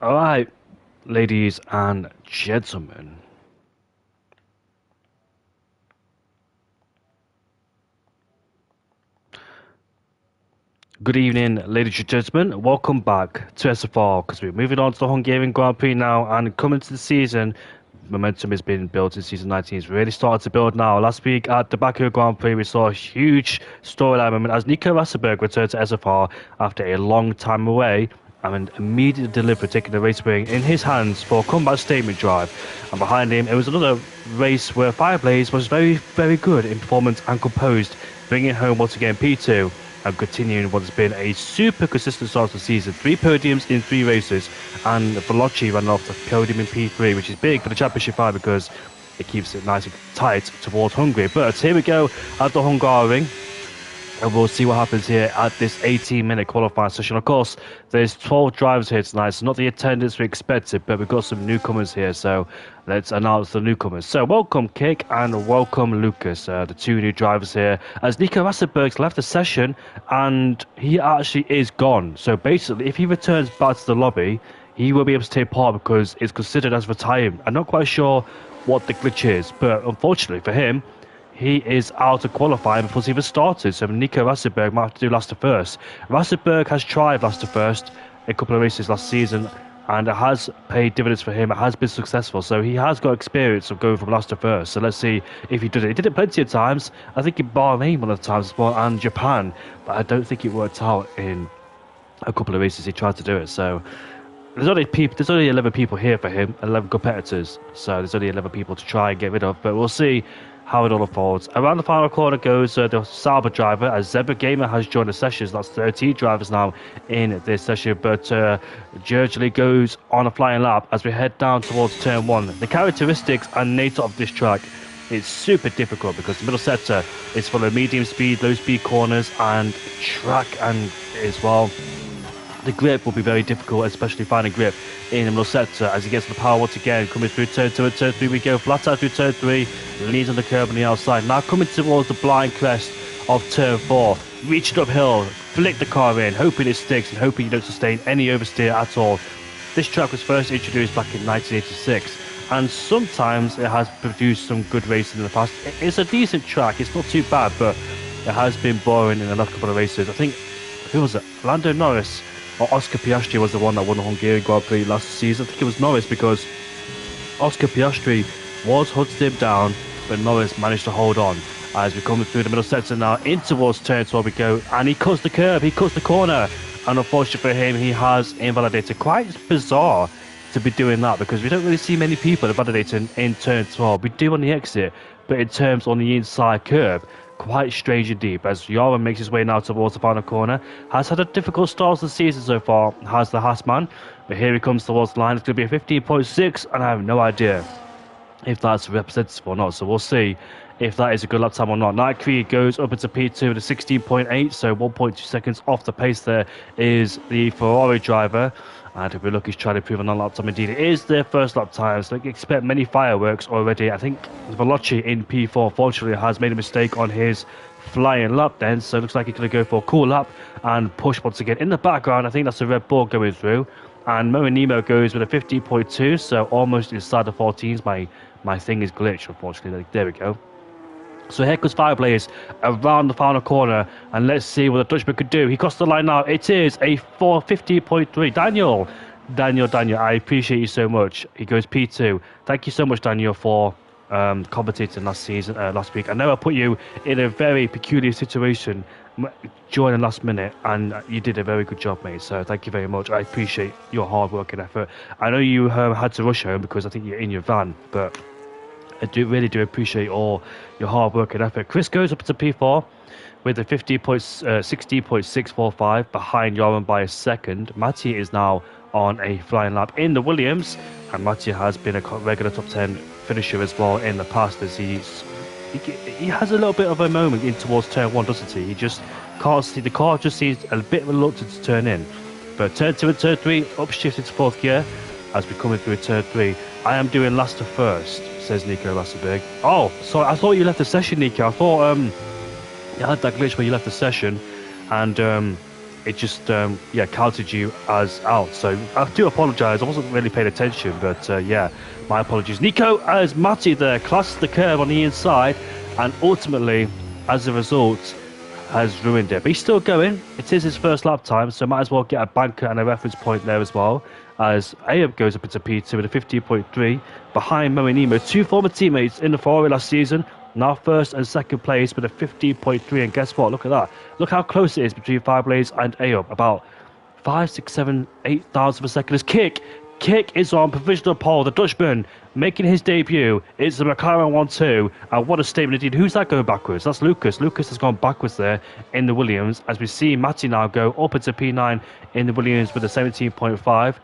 All right, ladies and gentlemen. Good evening, ladies and gentlemen. Welcome back to SFR because we're moving on to the Hungarian Grand Prix now and coming to the season. Momentum has been built in season 19. It's really started to build now. Last week at the Baku Grand Prix, we saw a huge storyline moment as Nico Rosberg returned to SFR after a long time away and immediately delivered, taking the race wing in his hands for a comeback statement drive. And behind him, it was another race where Fireblaze was very, very good in performance and composed, bringing home once again P2 and continuing what has been a super consistent start to the season. 3 podiums in 3 races, and Veloci ran off the podium in P3, which is big for the Championship 5 because it keeps it nice and tight towards Hungary. But here we go at the Hungaroring. And we'll see what happens here at this 18-minute qualifying session. Of course, there's 12 drivers here tonight, so not the attendance we expected, but we've got some newcomers here, so let's announce the newcomers. So welcome, Kick, and welcome, Lucas, the 2 new drivers here, as Nico Rosberg's left the session, and he actually is gone. So basically, if he returns back to the lobby, he will be able to take part because it's considered as retired. I'm not quite sure what the glitch is, but unfortunately for him, he is out of qualifying before he even started, so Nico Rosberg might have to do last to first. Rosberg has tried last to first a couple of races last season, and it has paid dividends for him. It has been successful, so he has got experience of going from last to first. So let's see if he does it. He did it plenty of times. I think in Bahrain one of the times as well, and Japan, but I don't think it worked out in a couple of races he tried to do it. So there's only 11 people here for him, 11 competitors. So there's only 11 people to try and get rid of, but we'll see how it all unfolds. Around the final corner goes the Sauber driver, as Zebra Gamer has joined the sessions. That's 13 drivers now in this session, but Gergely goes on a flying lap as we head down towards turn 1. The characteristics and nature of this track is super difficult because the middle sector is full of medium speed, low speed corners and track, and as well the grip will be very difficult, especially finding grip in the middle sector as he gets the power once again. Coming through turn 2 and turn 3, we go flat out through turn 3, leads on the curb on the outside. Now coming towards the blind crest of turn 4, reaching uphill, flick the car in, hoping it sticks and hoping you don't sustain any oversteer at all. This track was first introduced back in 1986, and sometimes it has produced some good racing in the past. It's a decent track, it's not too bad, but it has been boring in the last couple of races. I think, who was it? Lando Norris or Oscar Piastri was the one that won the Hungarian Grand Prix last season. I think it was Norris because Oscar Piastri was hunting him down, but Norris managed to hold on. As we're coming through the middle sector now, in towards turn 12 we go, and he cuts the curb, he cuts the corner, and unfortunately for him, he has invalidated. Quite bizarre to be doing that because we don't really see many people invalidating in turn 12. We do on the exit, but in terms on the inside curb, quite strange indeed. As Yaron makes his way now towards the final corner, has had a difficult start to the season so far, has the Haasman, but here he comes towards the line. It's going to be a 15.6, and I have no idea if that's representative or not, so we'll see if that is a good lap time or not. Night Creed goes up into P2 with a 16.8, so 1.2 seconds off the pace. There is the Ferrari driver, and if we look, he's trying to improve on that lap time. Indeed, it is their first lap time, so expect many fireworks already. I think Veloci in P4 fortunately has made a mistake on his flying lap then, so it looks like he's going to go for a cool lap and push once again. In the background, I think that's a Red Bull going through, and Mo Nemo goes with a 15.2, so almost inside the 14s. My thing is glitched, unfortunately. There we go. So here comes Fireblaze around the final corner, and let's see what the Dutchman could do. He crossed the line now. It is a 450.3. Daniel, I appreciate you so much. He goes P2. Thank you so much, Daniel, for commentating last week. I know I put you in a very peculiar situation during the last minute, and you did a very good job, mate. So thank you very much. I appreciate your hard work and effort. I know you had to rush home because I think you're in your van, but I really do appreciate all your hard work and effort. Chris goes up to P4 with a 16.645 behind Joran by a second. Mattia is now on a flying lap in the Williams, and Mattia has been a regular top 10 finisher as well in the past, as he has a little bit of a moment in towards turn 1, doesn't he? He just can't see, the car just seems a bit reluctant to turn in. But turn 2 and turn 3, upshifted to 4th gear as we're coming through turn 3. I am doing last to first, says Nico Rosberg. Oh, sorry, I thought you left the session, Nico. I thought you had that glitch where you left the session, and it just yeah, counted you as out. So I do apologise. I wasn't really paying attention, but yeah, my apologies. Nico as Matty there classes the curve on the inside, and ultimately, as a result, has ruined it. But he's still going. It is his first lap time, so might as well get a banker and a reference point there as well. As Ayub goes up into P2 with a 15.3 behind Moenimo, two former teammates in the Ferrari last season. Now first and second place with a 15.3, and guess what? Look at that. Look how close it is between Fireblades and Ayub. About 5, 6, 7, 8 thousandths of a second. As Kick is on provisional pole. The Dutchman making his debut. It's the McLaren 1-2. And what a statement indeed. Who's that going backwards? That's Lucas. Lucas has gone backwards there in the Williams. As we see Matty now go up into P9 in the Williams with a 17.5.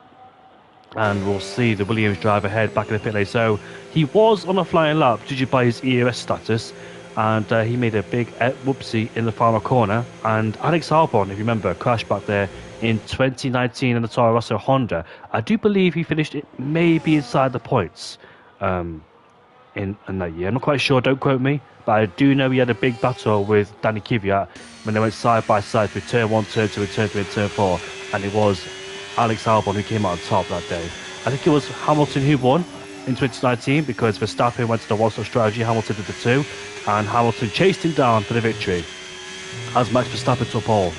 And we'll see the Williams drive ahead back in the pit lane. So he was on a flying lap, judging by his EOS status. And he made a big whoopsie in the final corner. And Alex Albon, if you remember, crashed back there in 2019 in the Toro Rosso Honda. I do believe he finished it maybe inside the points in that year. I'm not quite sure, don't quote me, but I do know he had a big battle with Danny Kvyat when they went side by side through turn 1, turn 2, and turn 3 and turn 4, and it was Alex Albon who came out on top that day. I think it was Hamilton who won in 2019 because Verstappen went to the one-stop strategy, Hamilton did the 2, and Hamilton chased him down for the victory as Max Verstappen took pole.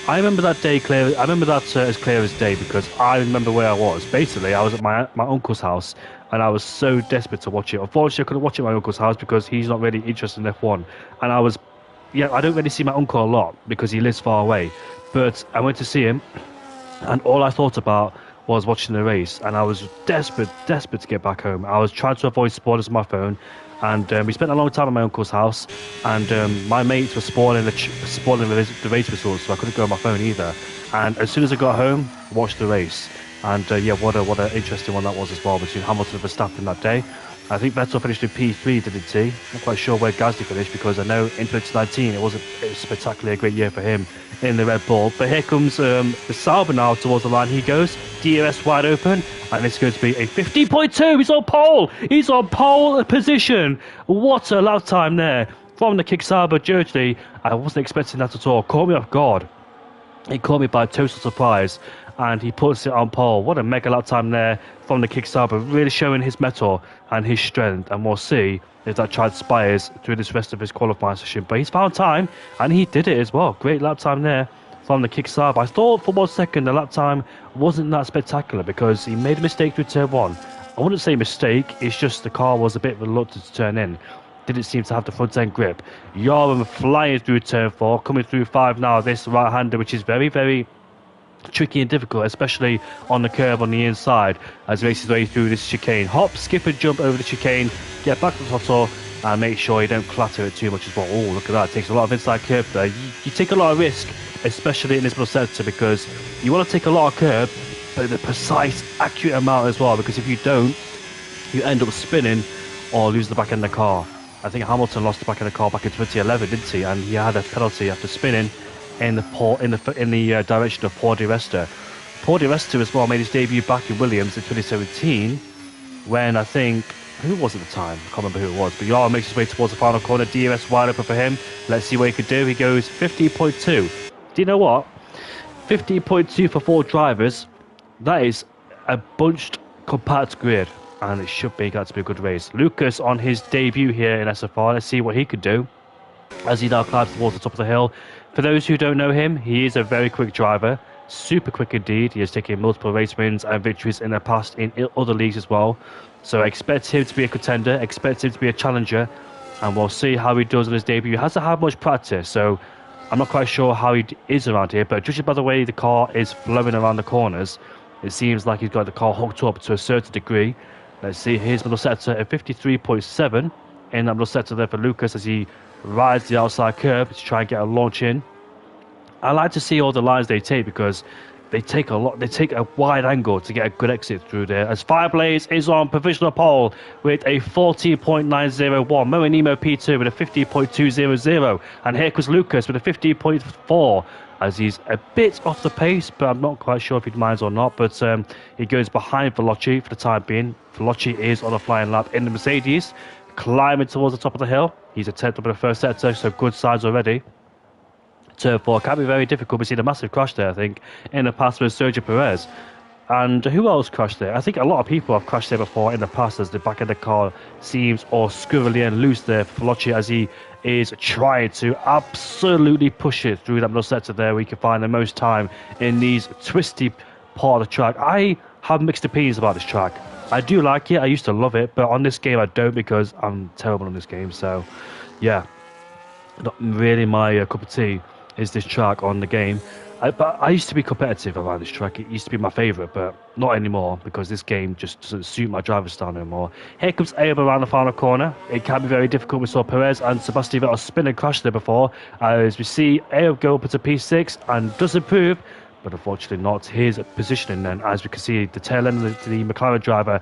I remember that day clear. I remember that as clear as day because I remember where I was. Basically, I was at my uncle's house and I was so desperate to watch it. Unfortunately, I couldn't watch it at my uncle's house because he's not really interested in F1. And I don't really see my uncle a lot because he lives far away. But I went to see him, and all I thought about was watching the race. And I was desperate to get back home. I was trying to avoid spoilers on my phone. And we spent a long time at my uncle's house, and my mates were spoiling the race results, so I couldn't go on my phone either. And as soon as I got home, watched the race, and yeah, what an interesting one that was as well between Hamilton and Verstappen that day. I think Vettel finished in P3, didn't he? Not quite sure where Gasly finished because I know in 2019 it was spectacularly a great year for him in the Red Bull. But here comes the Sauber now towards the line. He goes, DRS wide open, and it's going to be a 15.2. He's on pole. He's on pole position. What a lap time there from the Kick Sauber jersey. I wasn't expecting that at all. Caught me off guard. It caught me by total surprise, and he puts it on pole. What a mega lap time there from the Kick Sauber, really showing his mettle and his strength, and we'll see if that transpires through this rest of his qualifying session. But he's found time, and he did it as well. Great lap time there from the Kick Sauber. I thought for 1 second the lap time wasn't that spectacular because he made a mistake through turn 1. I wouldn't say mistake, it's just the car was a bit reluctant to turn in. Didn't seem to have the front end grip. Yarham flying through turn 4, coming through 5 now, this right-hander, which is very, very tricky and difficult, especially on the curve on the inside as he races his way through this chicane. Hop, skip and jump over the chicane, get back to the throttle and make sure you don't clatter it too much as well. Oh, look at that, it takes a lot of inside curve there. You take a lot of risk, especially in this little sector, because you want to take a lot of curve, but the precise, accurate amount as well, because if you don't, you end up spinning or lose the back end of the car. I think Hamilton lost the back end of the car back in 2011, didn't he? And he had a penalty after spinning in the direction of Paul Di Resta. Paul Di Resta as well made his debut back in Williams in 2017, when I think, who was at the time? I can't remember who it was, but Yara makes his way towards the final corner. DRS wide open for him. Let's see what he could do. He goes 15.2. Do you know what? 15.2 for 4 drivers. That is a bunched, compact grid, and it should be got to be a good race. Lucas on his debut here in SFR. Let's see what he could do as he now climbs towards the top of the hill. For those who don't know him, he is a very quick driver, super quick indeed. He has taken multiple race wins and victories in the past in other leagues as well. So expect him to be a contender, expect him to be a challenger, and we'll see how he does on his debut. He hasn't had much practice, so I'm not quite sure how he is around here, but judging by the way the car is flowing around the corners, it seems like he's got the car hooked up to a certain degree. Let's see, here's middle sector at 53.7 in that middle sector there for Lucas as he rides the outside curve to try and get a launch in. I like to see all the lines they take because they take a wide angle to get a good exit through there. As Fireblaze is on provisional pole with a 14.901, Moenimo P2 with a 50.200, and here comes Lucas with a 50.4 as he's a bit off the pace, but I'm not quite sure if he minds or not. But he goes behind Veloci for the time being. Veloci is on a flying lap in the Mercedes, climbing towards the top of the hill. He's a 10th up in the first sector, so good signs already. Turn 4 can be very difficult. We've seen a massive crash there, I think, in the past with Sergio Perez. And who else crashed there? I think a lot of people have crashed there before in the past as the back of the car seems all squirrely and loose there for Veloci as he is trying to absolutely push it through that middle sector there where he can find the most time in these twisty part of the track. I have mixed opinions about this track. I do like it. I used to love it, but on this game I don't because I'm terrible on this game. So, yeah, not really my cup of tea is this track on the game. But I used to be competitive around this track. It used to be my favourite, but not anymore because this game just doesn't suit my driver style no more. Here comes Abe around the final corner. It can be very difficult. We saw Perez and Sebastian Vettel spin and crash there before. As we see Abe go up into P6 and does improve, but unfortunately not his positioning then. As we can see, the tail end of the McLaren driver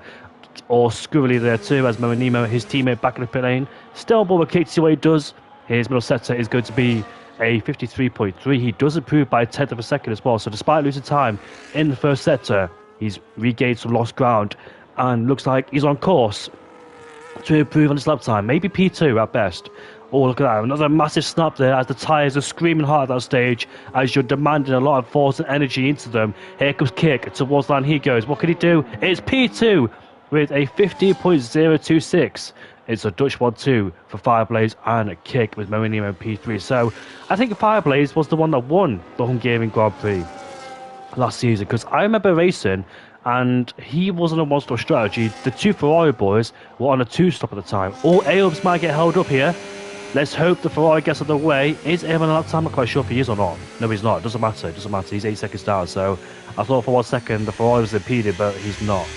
all squirrely there too, as Moenimo, his teammate, back in the pit lane. Still on board with Kate to see what he does. His middle sector is going to be a 53.3. He does improve by a tenth of a second as well. So despite losing time in the first sector, he's regained some lost ground and looks like he's on course to improve on his lap time. Maybe P2 at best. Oh, look at that. Another massive snap there as the tyres are screaming hard at that stage as you're demanding a lot of force and energy into them. Here comes Kick. Towards the line he goes. What can he do? It's P2 with a 50.026. It's a Dutch 1-2 for Fireblaze and a Kick with Moenimo P3. So I think Fireblaze was the one that won the Hungarian Grand Prix last season because I remember racing and he wasn't a one-stop strategy. The two Ferrari boys were on a two-stop at the time. All Aobs might get held up here. Let's hope the Ferrari gets out of the way. Is Aob on that time? I'm not quite sure if he is or not. No, he's not. It doesn't matter. It doesn't matter. He's 8 seconds down. So I thought for 1 second the Ferrari was impeded, but he's not.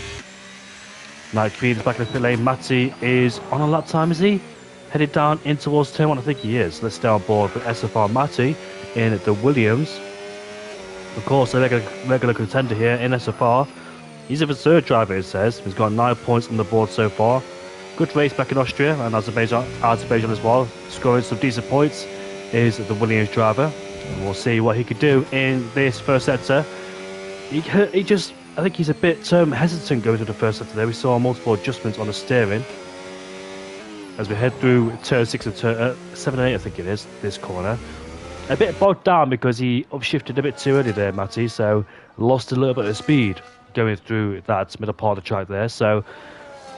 Knight Creed is back in the pit lane. Matty is on a lap time, is he? Headed down in towards turn 1, I think he is. Let's stay on board with SFR Matty in the Williams. Of course, a regular contender here in SFR. He's a third driver, it says. He's got 9 points on the board so far. Good race back in Austria and Azerbaijan as well. Scoring some decent points is the Williams driver. And we'll see what he could do in this first sector. I think he's a bit hesitant going to the first sector there. We saw multiple adjustments on the steering as we head through turn 6 and turn 7 and 8, I think it is, this corner. A bit bogged down because he upshifted a bit too early there, Matty, so lost a little bit of speed going through that middle part of the track there. So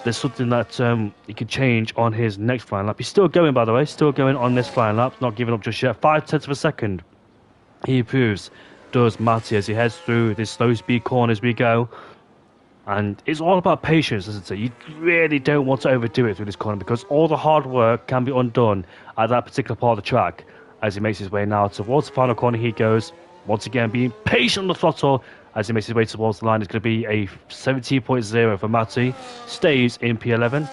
there's something that he could change on his next flying lap. He's still going, by the way, still going on this flying lap, not giving up just yet. 5/10 of a second. He improves. Does Matty as he heads through this slow speed corner as we go. And it's all about patience, isn't it? You really don't want to overdo it through this corner because all the hard work can be undone at that particular part of the track. As he makes his way now towards the final corner he goes. Once again being patient on the throttle as he makes his way towards the line. It's going to be a 17.0 for Matty. Stays in P11.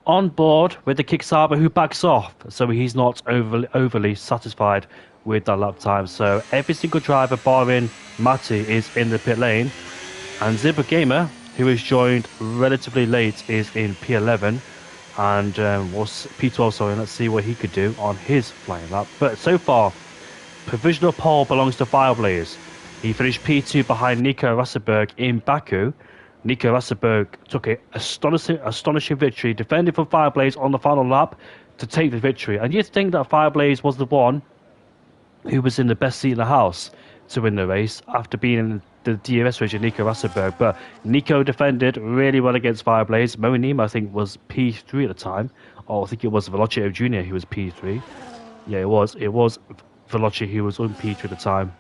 On board with the Kickstarter who backs off. So he's not overly satisfied with that lap time. So every single driver barring Matty is in the pit lane, and Zibra Gamer, who is joined relatively late, is in P11 and was P12, sorry. Let's see what he could do on his flying lap. But so far, provisional pole belongs to Fireblaze. He finished P2 behind Nico Rosberg in Baku. Nico Rosberg took an astonishing victory, defending from Fireblaze on the final lap to take the victory. And you'd think that Fireblaze was the one who was in the best seat in the house to win the race after being in the DRS race with Nico Rosberg. But Nico defended really well against Fireblaze. Moenimo, I think, was P3 at the time. Or I think it was Veloci Jr. who was P3. Yeah, it was. It was Veloci who was on P3 at the time.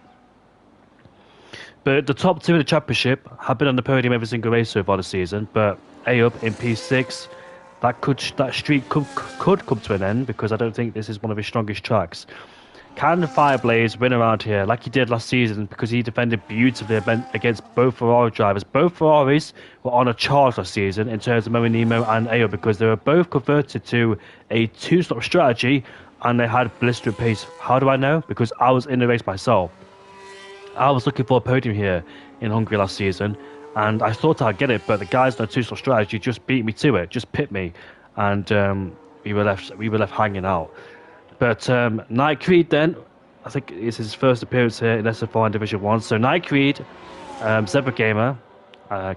But the top two in the championship have been on the podium every single race so far this season. But Ayoub in P6, that streak could come to an end because I don't think this is one of his strongest tracks. Can Fireblaze win around here like he did last season because he defended beautifully against both Ferrari drivers? Both Ferraris were on a charge last season in terms of Moenimo and Ayoub because they were both converted to a two-stop strategy and they had blistering pace. How do I know? Because I was in the race myself. I was looking for a podium here in Hungary last season and I thought I'd get it, but the guys in the two-stop strategy just beat me to it, just pit me, and we were left hanging out. But Knight Creed then, I think it's his first appearance here in SFR in Division 1. So Knight Creed, Zebra Gamer,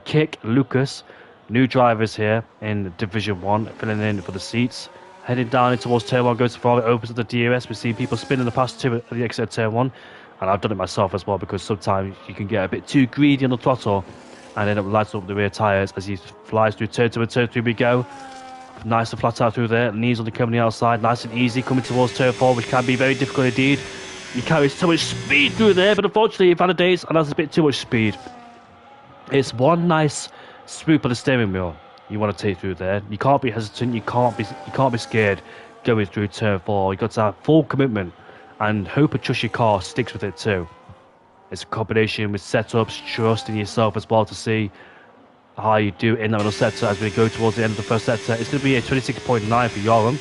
Kick, Lucas, new drivers here in Division 1, filling in for the seats. Heading down in towards turn 1, goes to Ferrari, opens up the DRS. We've seen people spin in the past 2 at the exit of turn 1. And I've done it myself as well, because sometimes you can get a bit too greedy on the throttle and end up lighting up the rear tyres as he flies through turn 2 and turn 3 we go. Nice and flat out through there. Knees on the coming outside. Nice and easy coming towards turn 4, which can be very difficult indeed. You carry so much speed through there, but unfortunately it validates and has a bit too much speed. It's one nice swoop of the steering wheel you want to take through there. You can't be hesitant. You can't be scared going through turn 4. You got to have full commitment and hope and trust your car sticks with it too. It's a combination with setups, trust in yourself as well to see how you do in that middle sector as we go towards the end of the first sector. It's going to be a 26.9 for Joram.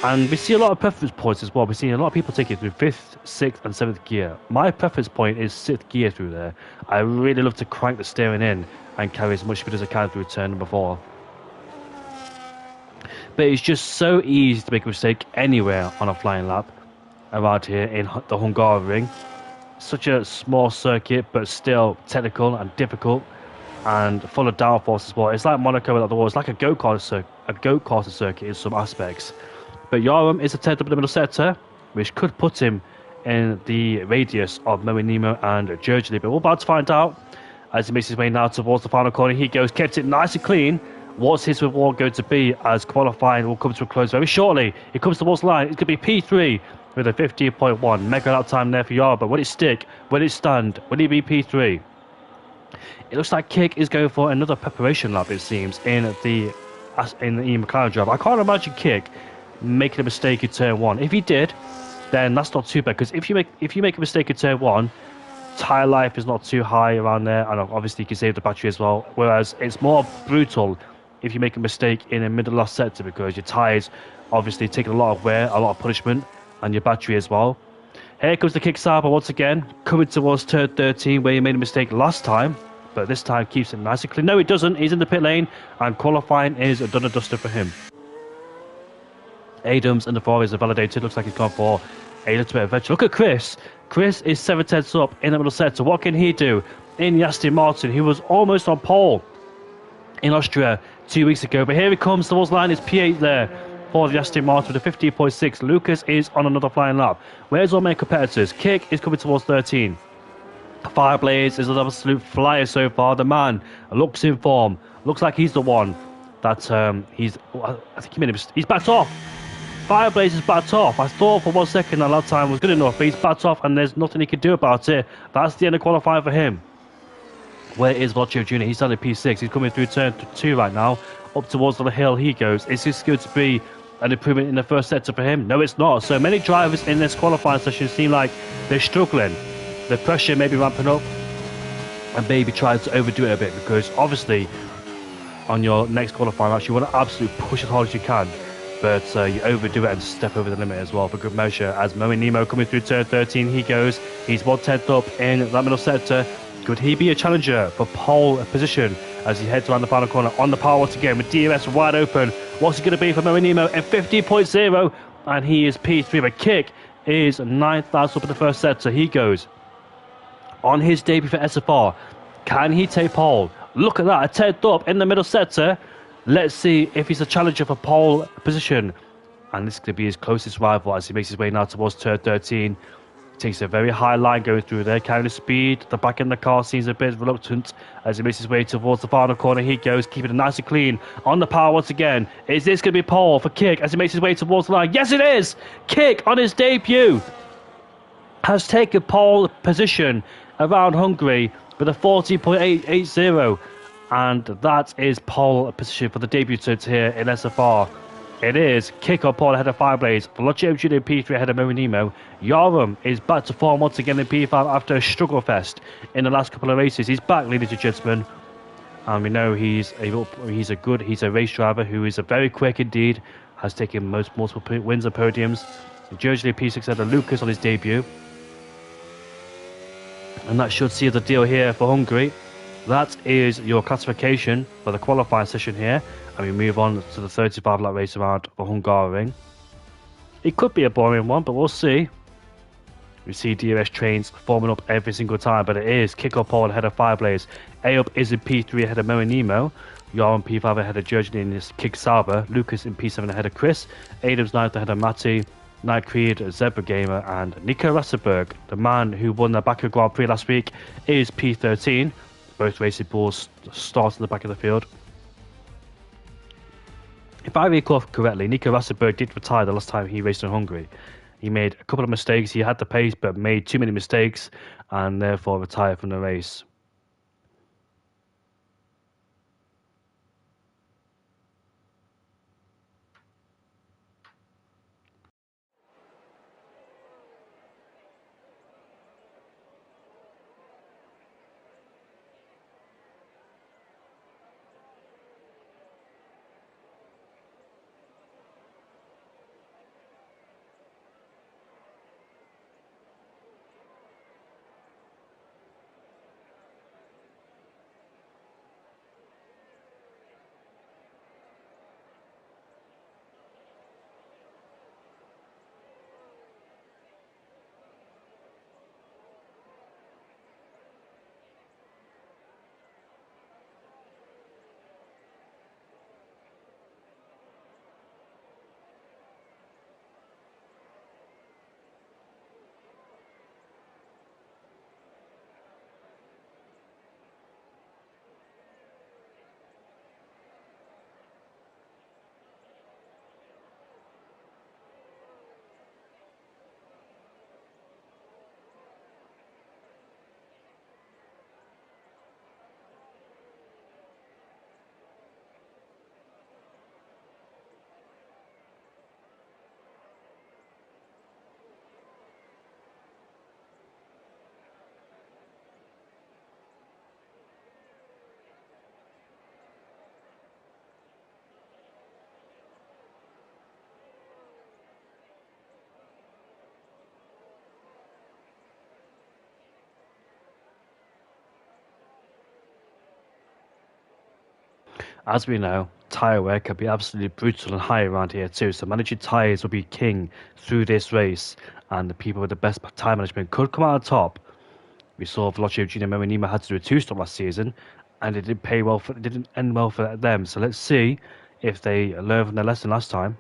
And we see a lot of preference points as well. We're seeing a lot of people take it through 5th, 6th and 7th gear. My preference point is 6th gear through there. I really love to crank the steering in and carry as much speed as I can through turn number 4. But it's just so easy to make a mistake anywhere on a flying lap around here in the Hungary ring. Such a small circuit, but still technical and difficult and full of downforce as well. It's like Monaco without the wall. It's like a go-kart circuit in some aspects. But Joram is a 10th up in the middle sector, which could put him in the radius of Moe Nemo and Gergely. But we're about to find out as he makes his way now towards the final corner. He goes, kept it nice and clean. What's his reward going to be as qualifying will come to a close very shortly? He comes towards the line. It's going to be P3 with a 15.1. Mega lap time there for Joram. But will it stick? Will it stand? Will he be P3? It looks like Kick is going for another preparation lap, it seems, in the McLaren drive. I can't imagine Kick making a mistake in turn 1. If he did, then that's not too bad, because if you make a mistake in turn 1, tyre life is not too high around there, and obviously you can save the battery as well. Whereas it's more brutal if you make a mistake in a middle last sector, because your tyres obviously take a lot of wear, a lot of punishment, and your battery as well. Here comes the Kick Saber once again, coming towards turn 13, where he made a mistake last time, but this time keeps it nice and clean. No, it doesn't. He's in the pit lane, and qualifying is a done and dusted for him. Adams and the Ferraris are validated. Looks like he's gone for a little bit of adventure. Look at Chris. Chris is 7/10 up in the middle sector. What can he do in the Aston Martin? He was almost on pole in Austria 2 weeks ago, but here he comes towards the line. It's P8 there for the Aston Martin with a 15.6. Lucas is on another flying lap. Where's all my competitors? Kick is coming towards 13. Fireblaze is an absolute flyer so far. The man looks in form. Looks like he's the one that I think he made a mistake. He's backed off. Fireblaze is backed off. I thought for 1 second that time was good enough, but he's backed off and there's nothing he can do about it. That's the end of qualifying for him. Where is Vocio Jr.? He's down at P6. He's coming through turn 2 right now. Up towards the hill he goes. Is this going to be an improvement in the first sector for him? No, it's not. So many drivers in this qualifying session seem like they're struggling. The pressure may be ramping up and maybe trying to overdo it a bit, because obviously on your next qualifying match you want to absolutely push as hard as you can, but you overdo it and step over the limit as well for good measure. As Moe Nemo coming through turn 13 he goes. He's 1/10 up in that middle sector. Could he be a challenger for pole position as he heads around the final corner on the power once again with DRS wide open? What's it going to be for Moe Nemo in 50.0? And he is P3, but Kick is 9th up in the first sector. He goes on his debut for SFR. Can he take pole? Look at that, a 10th up in the middle sector. Let's see if he's a challenger for pole position. And this could be his closest rival as he makes his way now towards turn 13. Takes a very high line going through there, carrying the speed. The back end of the car seems a bit reluctant as he makes his way towards the final corner. He goes, keeping it nice and clean on the power once again. Is this going to be pole for Kick as he makes his way towards the line? Yes, it is! Kick on his debut has taken pole position around Hungary with a 40.880, and that is pole position for the debutant here in SFR. It is Kick on pole ahead of Fireblaze. Velocio Jr. in P3 ahead of Moe Nemo. Joram is back to form once again in P5 after a struggle fest in the last couple of races. He's back, ladies and gentlemen, and we know he's a race driver who is a very quick indeed. Has taken multiple wins and podiums. Gergely P6 ahead of Lucas on his debut. And that should seal the deal here for Hungary. That is your classification for the qualifying session here. And we move on to the 35 lap race around for Hungary. It could be a boring one, but we'll see. We see DRS trains forming up every single time, but it is Kick up pole ahead of Fireblaze. A up is in P3 ahead of Moe Nemo. You're in P5 ahead of Jurgen in his Kick Sauber, Lucas in P7 ahead of Chris, Adams 9th ahead of Matty, Night Creed, Zebra Gamer, and Nico Rassenberg, the man who won the Baku Grand Prix last week, is P13. Both racing bulls start in the back of the field. If I recall correctly, Nico Rassenberg did retire the last time he raced in Hungary. He made a couple of mistakes. He had the pace, but made too many mistakes, and therefore retired from the race. As we know, tyre wear can be absolutely brutal and high around here too, so managing tyres will be king through this race, and the people with the best tyre management could come out on top. We saw Velocio Junior Morinima had to do a two-stop last season, and it didn't end well for them. So let's see if they learn from their lesson last time.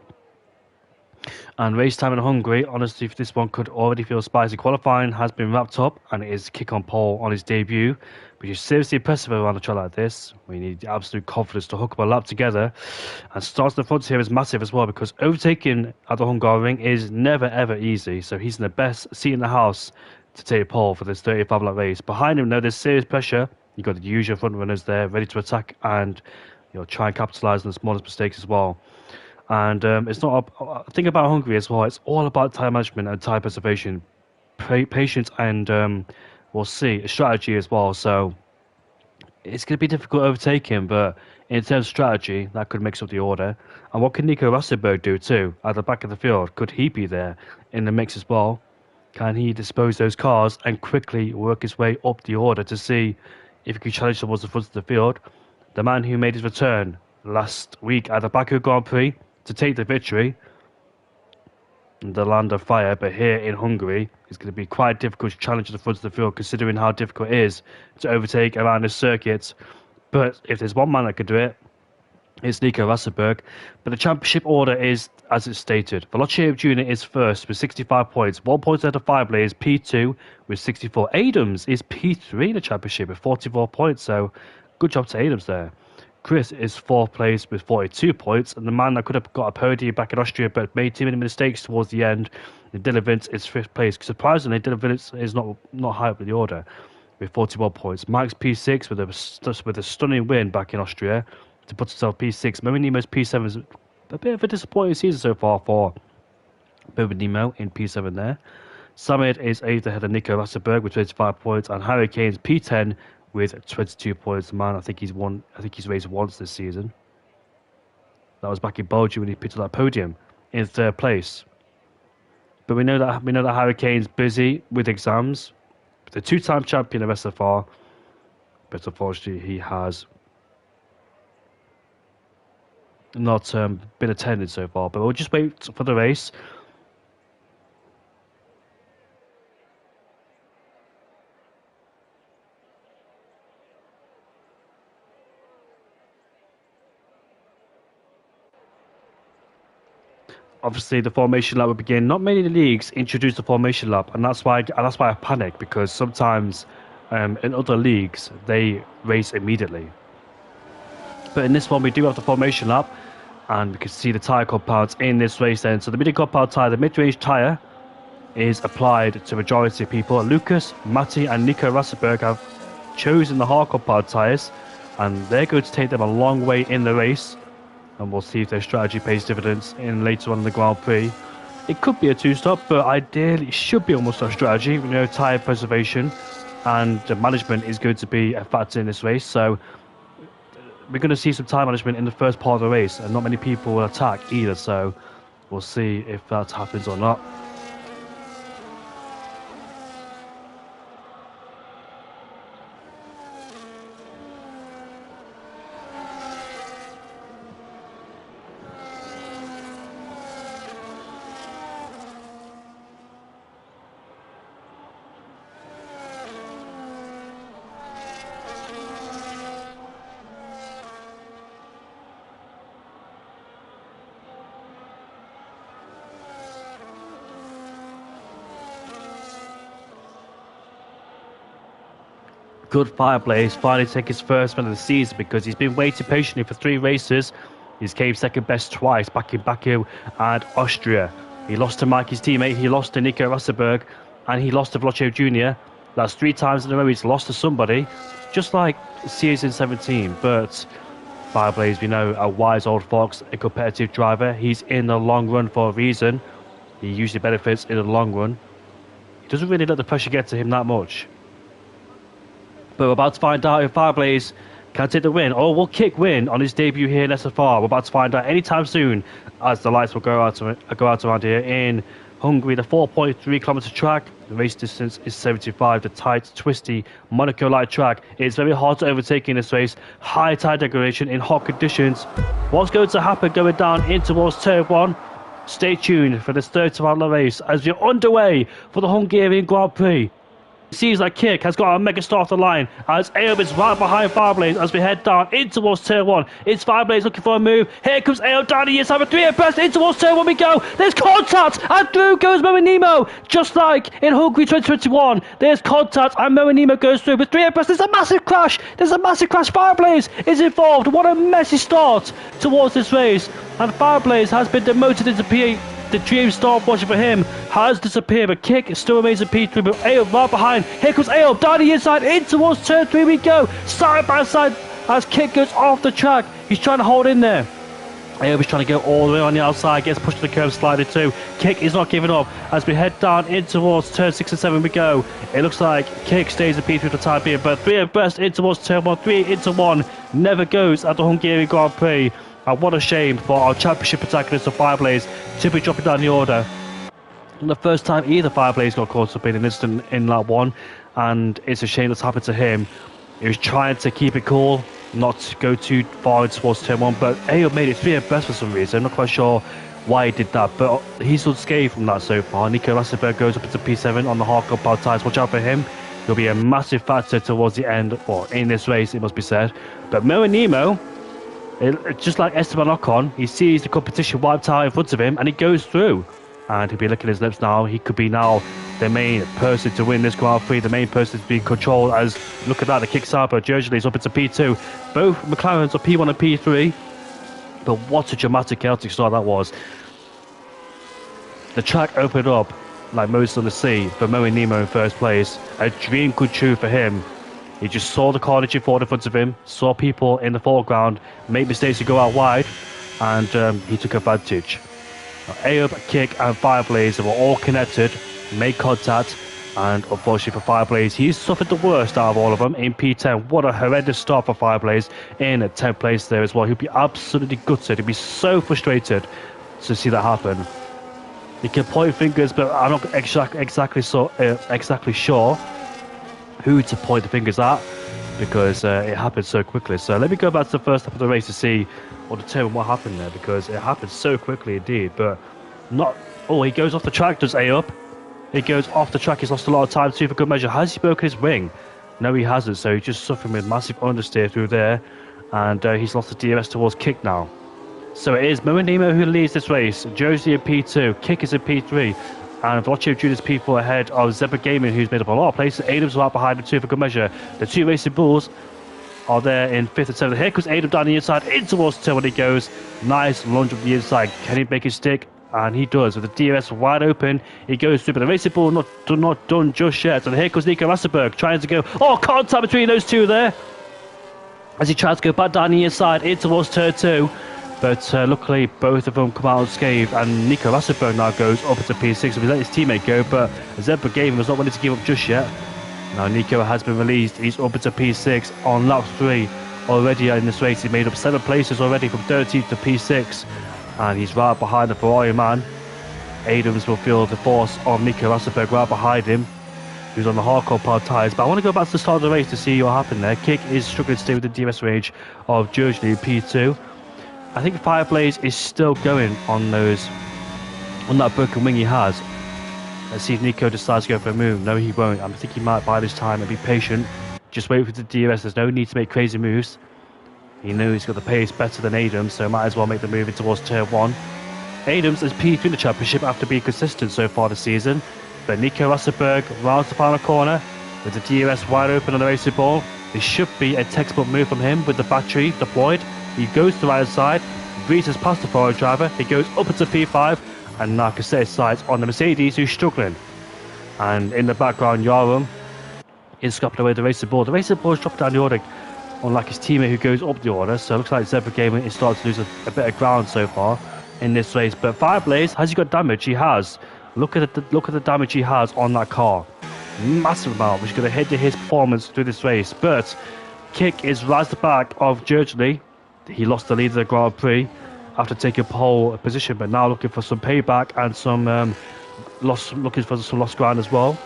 And race time in Hungary, honestly, this one could already feel spicy. Qualifying has been wrapped up, and it is kick on pole on his debut, which is seriously impressive around a track like this. We need absolute confidence to hook up a lap together. And starts in the front here is massive as well, because overtaking at the Hungaroring is never ever easy. So he's in the best seat in the house to take pole for this 35 lap race. Behind him, now there's serious pressure. You've got the usual front runners there, ready to attack and try and capitalise on the smallest mistakes as well. And it's not a thing about Hungary as well. It's all about time management and time preservation, patience, and we'll see strategy as well. So it's going to be difficult overtaking, but in terms of strategy, that could mix up the order. And what can Nico Rosberg do too at the back of the field? Could he be there in the mix as well? Can he dispose those cars and quickly work his way up the order to see if he can challenge towards the front of the field? The man who made his return last week at the Baku Grand Prix to take the victory in the land of fire, but here in Hungary, it's going to be quite difficult to challenge at the front of the field, considering how difficult it is to overtake around this circuit. But if there's one man that could do it, it's Nico Rosberg. But the championship order is as it's stated. Velocio Jr. is first with 65 points. 1 point ahead of Fireblaze is P2 with 64. Adams is P3 in the championship with 44 points. So good job to Adams there. Chris is fourth place with 42 points, and the man that could have got a podium back in Austria but made too many mistakes towards the end, Dylan Vince is fifth place. Surprisingly, Dylan Vince is not high up in the order with 41 points. Mike's P6 with a stunning win back in Austria to put himself P6. Morinimo's P7 is a bit of a disappointing season so far for Morinimo in P7 there. Samid is 8th ahead of Nico Rosberg with 25 points, and Harry Kane's P10 with 22 points. Man, I think he's raced once this season. That was back in Belgium when he picked up that podium in third place. But we know that Harry Kane's busy with exams. The two-time champion of SFR, but unfortunately he has not been attended so far. But we'll just wait for the race. obviously the formation lap will begin. Not many leagues introduce the formation lap, and that's why I panic, because sometimes in other leagues they race immediately. But in this one we do have the formation lap, and we can see the tyre compounds in this race then. So the mid compound tyre, the mid-range tyre, is applied to majority of people. Lucas, Matti and Nico Rosberg have chosen the hard compound tyres, and they're going to take them a long way in the race, and we'll see if their strategy pays dividends in later on in the Grand Prix. It could be a two-stop, but ideally it should be almost a strategy. We know tyre preservation and management is going to be a factor in this race, so we're going to see some time management in the first part of the race, and not many people will attack either, so we'll see if that happens or not. Good Fireplace finally take his first win of the season, because he's been waiting patiently for 3 races. He's came second best twice, back in Baku and Austria. He lost to Mikey's teammate, he lost to Nico Rosberg, and he lost to Velocio Jr. That's 3 times in a row he's lost to somebody, just like season 17. But Fireplace, we know, a wise old fox, a competitive driver. He's in the long run for a reason. He usually benefits in the long run. He doesn't really let the pressure get to him that much. But we're about to find out if Fireblaze can take the win, or will Kick win on his debut here in SFR. We're about to find out anytime soon, as the lights will go out around here in Hungary. The 4.3 kilometer track, the race distance is 75. The tight, twisty Monaco-like track. It's very hard to overtake in this race. High tire degradation in hot conditions. What's going to happen going down in towards turn 1? Stay tuned for this third round of the race as we're underway for the Hungarian Grand Prix. It seems like Kick has got a mega star off the line, as Aob is right behind Fireblaze as we head down in towards turn 1. It's Fireblaze looking for a move. Here comes Aob down the inside with 3 abreast in towards turn 1 we go. There's contact, and through goes Moenimo, just like in Hungary 2021. There's contact, and Moenimo goes through with 3 abreast. There's a massive crash. Fireblaze is involved. What a messy start towards this race, and Fireblaze has been demoted into P8. The dream start watching for him has disappeared, but Kick still remains in P3, but Aob right behind. Here comes Aob down the inside in towards turn 3 we go, side by side as Kick goes off the track. He's trying to hold in there. Aob is trying to go all the way on the outside, gets pushed to the curb, slightly too. Kick is not giving up as we head down in towards turn 6 and 7 we go. It looks like Kick stays in P3 for the time being, but 3 abreast in towards turn 1, 3 into 1 never goes at the Hungarian Grand Prix. And what a shame for our championship protagonist of Fireblaze to be dropping down the order. And the first time either Fireblaze got caught up in an incident in lap 1, and it's a shame that's happened to him. He was trying to keep it cool, not to go too far towards turn 1, but Aob made it 3 abreast for some reason. I'm not quite sure why he did that, but he's unscathed from that so far. Nico Rosberg goes up into P7 on the hard compound tyres. Watch out for him. He'll be a massive factor towards the end, or in this race, it must be said. But Moenimo, just like Esteban Ocon, he sees the competition wiped out in front of him and he goes through. And he'll be licking his lips now. He could be now the main person to win this Grand Prix, the main person to be in control. As look at that, the Kick Sauber, Gergely's up into P2. Both McLarens are P1 and P3. But what a dramatic chaotic start that was. The track opened up like Moses on the sea for Moenimo in first place. A dream come true for him. He just saw the carnage in front of him, saw people in the foreground make mistakes to go out wide, and he took advantage. Aob, Kick and Fireblaze were all connected, made contact, and unfortunately for Fireblaze, he's suffered the worst out of all of them in P10. What a horrendous start for Fireblaze in 10th place there as well. He'll be absolutely gutted. He'll be so frustrated to see that happen. He can point fingers, but I'm not exactly sure who to point the fingers at, because it happened so quickly. So let me go back to the first lap of the race to see or determine what happened there, because it happened so quickly indeed. But not... Oh, he goes off the track, does Aob. He goes off the track. He's lost a lot of time too for good measure. Has he broken his wing? No, he hasn't. So he's just suffering with massive understeer through there, and he's lost the DRS towards Kick now. So it is Moanimo who leads this race. Josie in P2, Kick is in P3, and Velocio Jr.'s P4 ahead of Zebra Gaming, who's made up a lot of places. Adam's right behind the two for good measure. The two racing bulls are there in 5th and 7th. Here comes Adam down the inside, in towards turn when he goes. Nice lunge up the inside. Can he make it stick? And he does, with the DRS wide open. He goes through, but the racing bull not done just yet. And here comes Nico Rassenberg trying to go. Oh, contact between those two there, as he tries to go back down the inside in towards turn 2. But luckily, both of them come out unscathed, and Nico Rassenberg now goes up into P6. So he let his teammate go, but Zebra Gaming was not ready to give up just yet. Now Nico has been released. He's up into P6 on lap 3 already in this race. He made up 7 places already from 13th to P6, and he's right behind the Ferrari man. Adams will feel the force of Nico Rassenberg right behind him, who's on the hardcore powered tyres. But I want to go back to the start of the race to see what happened there. Kick is struggling to stay within the DRS range of Jursley P2. I think Fireblaze is still going on that broken wing he has. Let's see if Nico decides to go for a move. No, he won't. I think he might bide his time and be patient. Just wait for the DRS. There's no need to make crazy moves. He knows he's got the pace better than Adams, so might as well make the move in towards turn 1. Adams is P3 in the championship after being consistent so far this season. But Nico Rassenberg rounds the final corner with the DRS wide open on the racing ball. This should be a textbook move from him with the battery deployed. He goes to the right side, breezes past the forward driver. He goes up into P5, and now can set his sights on the Mercedes, who's struggling. And in the background, Yarum is scopping away the racing ball. The racing ball is dropping down the order, unlike his teammate who goes up the order. So it looks like Zebra Gaming is starting to lose a bit of ground so far in this race. But Fireblaze, has he got damage? He has. Look at the damage he has on that car. Massive amount, which is going to hinder his performance through this race. But Kick is right at the back of Jursley. He lost the lead of the Grand Prix after taking pole position, but now looking for some payback and some looking for some lost ground as well.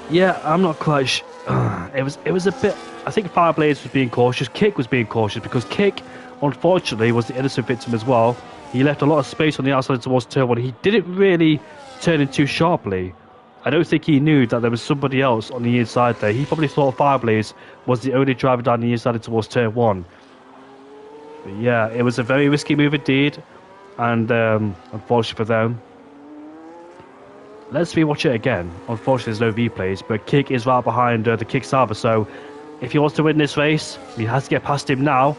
Yeah, I'm not quite sure. It was a bit. I think Fireblaze was being cautious. Kick was being cautious because Kick, unfortunately, was the innocent victim as well. He left a lot of space on the outside towards turn 1. He didn't really turn in too sharply. I don't think he knew that there was somebody else on the inside there. He probably thought Fireblaze was the only driver down the inside towards turn 1. But yeah, it was a very risky move indeed, and unfortunately for them. Let's rewatch it again. Unfortunately, there's no replays, but Kick is right behind the Kickstarter, so if he wants to win this race, he has to get past him now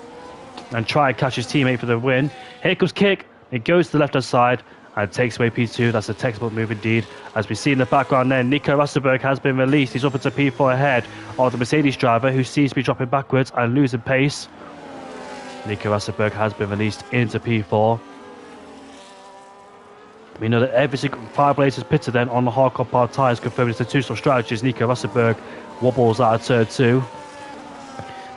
and try and catch his teammate for the win. Here comes Kick. It goes to the left-hand side and takes away P2. That's a textbook move indeed. As we see in the background there, Nico Rassenberg has been released. He's up into P4 ahead of the Mercedes driver, who seems to be dropping backwards and losing pace. Nico Rassenberg has been released into P4. We know that every single Fireblaze is pitted then on the hardcore powered tyres, confirming it's the two-stop strategies. Nico Rassenberg wobbles out of turn 2.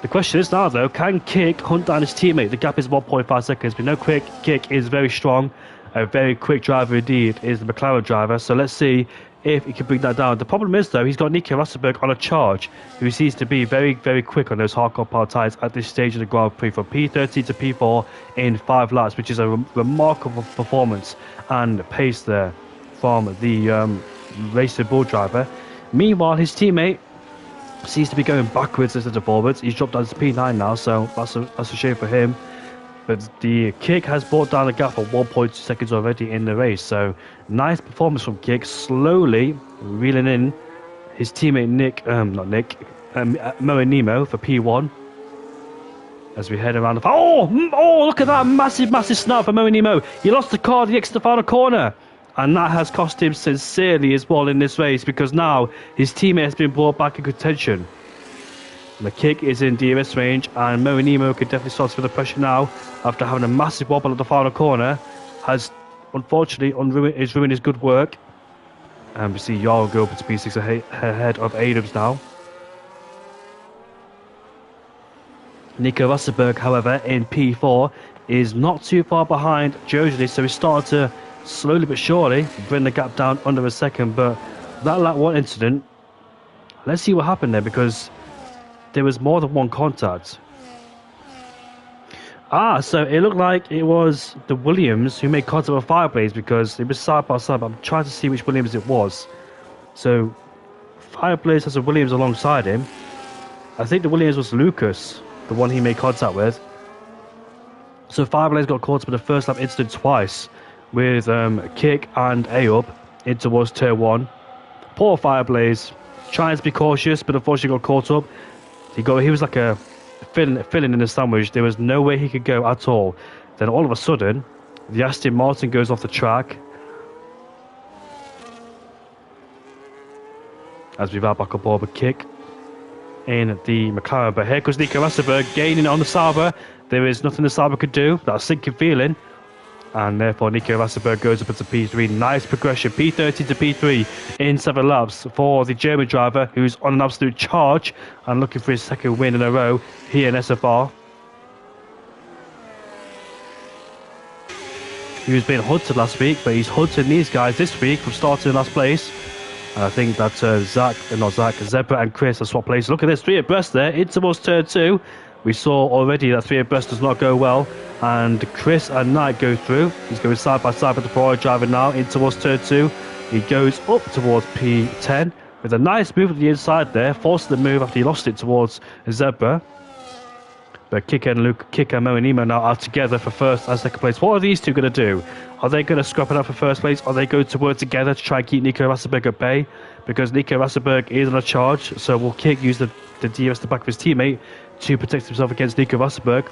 The question is now, though, can Kick hunt down his teammate? The gap is 1.5 seconds. We know Kick is very strong, a very quick driver indeed, is the McLaren driver. So let's see if he can bring that down. The problem is, though, he's got Nico Rassenberg on a charge, who seems to be very, very quick on those hardcore powered tyres at this stage of the Grand Prix, from P13 to P4 in 5 laps, which is a remarkable performance and pace there from the racing bull driver. Meanwhile, his teammate seems to be going backwards instead of forwards. He's dropped down to P9 now, so that's a shame for him. But the Kick has brought down the gap for 1.2 seconds already in the race. So nice performance from Kick, slowly reeling in his teammate Moanimo for P1. As we head around the... Oh, look at that massive snap for Moanimo. He lost the car, the exit the final corner. And that has cost him sincerely as well in this race, because now his teammate has been brought back in contention. The Kick is in DRS range, and Moanimo could definitely start to feel the pressure now after having a massive wobble at the final corner. Has unfortunately ruined his good work. And we see Jarl go up to P6 ahead of Adams now. Nico Rassenberg, however, in P4 is not too far behind Josely, so he's starting to slowly but surely bring the gap down under a second. But that lap 1 incident, let's see what happened there, because there was more than one contact. So it looked like it was the Williams who made contact with Fireblaze, because it was side by side, but I'm trying to see which Williams it was. So Fireblaze has a Williams alongside him. I think the Williams was Lucas, the one he made contact with. So Fireblaze got caught up in the first lap incident twice with kick and A-up in towards turn 1. Poor Fireblaze, trying to be cautious, but unfortunately got caught up. He was like a filling in the sandwich. There was no way he could go at all. Then all of a sudden, the Aston Martin goes off the track. As we've had back up over kick in the McLaren. But here comes Nico Rosberg gaining on the Sauber. There is nothing the Sauber could do. That sinking feeling. And therefore Nico Rosberg goes up into P3. Nice progression. P30 to P3 in 7 laps for the German driver, who's on an absolute charge and looking for his second win in a row here in SFR. He was being hunted last week, but he's hunting these guys this week from starting in last place. And I think that Zebra and Chris have swapped places. Look at this, 3 abreast there, in towards turn 2. We saw already that 3 abreast does not go well. And Chris and Knight go through. He's going side by side with the Ferrari driver now in towards turn 2. He goes up towards P10 with a nice move at the inside there, forcing the move after he lost it towards Zebra. But Kik and Mo and Nemo now are together for first and second place. What are these two going to do? Are they going to scrap it up for first place? Are they going to work together to try and keep Nico Rosberg at bay? Because Nico Rosberg is on a charge, so will Kik use the DRS to back of his teammate to protect himself against Nico Rosberg?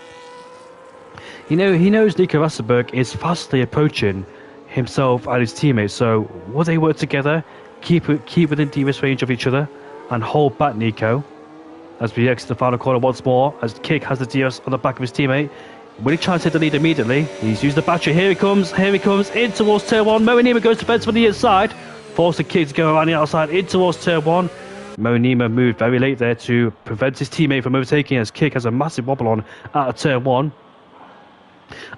He knows Nico Rosberg is fastly approaching himself and his teammates, so will they work together, keep within DRS range of each other, and hold back Nico? As we exit the final corner once more, as Kik has the DRS on the back of his teammate. Will he try and take the lead immediately? He's used the battery. Here he comes, in towards turn 1. Mo Nima goes defensive on the inside, forcing Kik to go around the outside, in towards turn 1. Mo Nima moved very late there to prevent his teammate from overtaking, as Kik has a massive wobble on out of turn 1.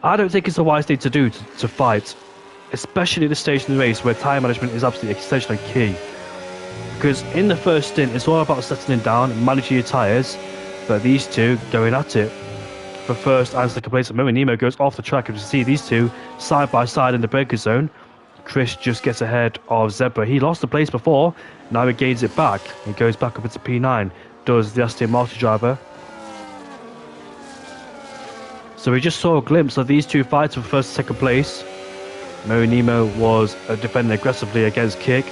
I don't think it's the wise thing to do to fight, especially at this stage in the race where time management is absolutely essential and key. Because in the first stint, it's all about settling down and managing your tyres, but these two going at it for first and second place. Mo Nemo goes off the track, and you see these two side by side in the breaker zone. Chris just gets ahead of Zebra. He lost the place before, now he gains it back. He goes back up into P9, does the Aston Martin driver. So we just saw a glimpse of these two fights for first and second place. Mo Nemo was defending aggressively against Kik.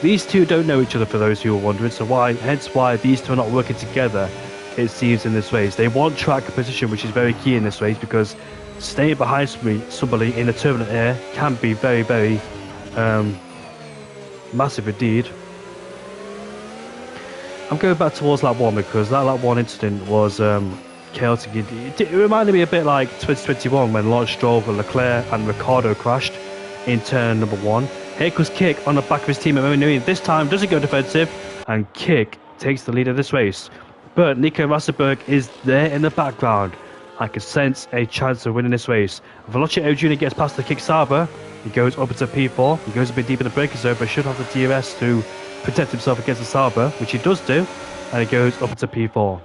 These two don't know each other, for those who are wondering, so hence why these two are not working together, it seems, in this race. They want track position, which is very key in this race, because staying behind somebody in a turbulent air can be very, very massive indeed. I'm going back towards lap 1 because that lap 1 incident was chaotic. It reminded me a bit like 2021 when Lawrence Stroll, Leclerc and Ricciardo crashed in turn number 1. Here comes Kik on the back of his team at moment. This time doesn't go defensive, and Kik takes the lead of this race. But Nico Rosberg is there in the background. I can sense a chance of winning this race. Veloce Jr. gets past the Kik Sauber. He goes up into P4. He goes a bit deep in the breaker zone, but should have the DRS to protect himself against the Sauber, which he does do. And he goes up into P4.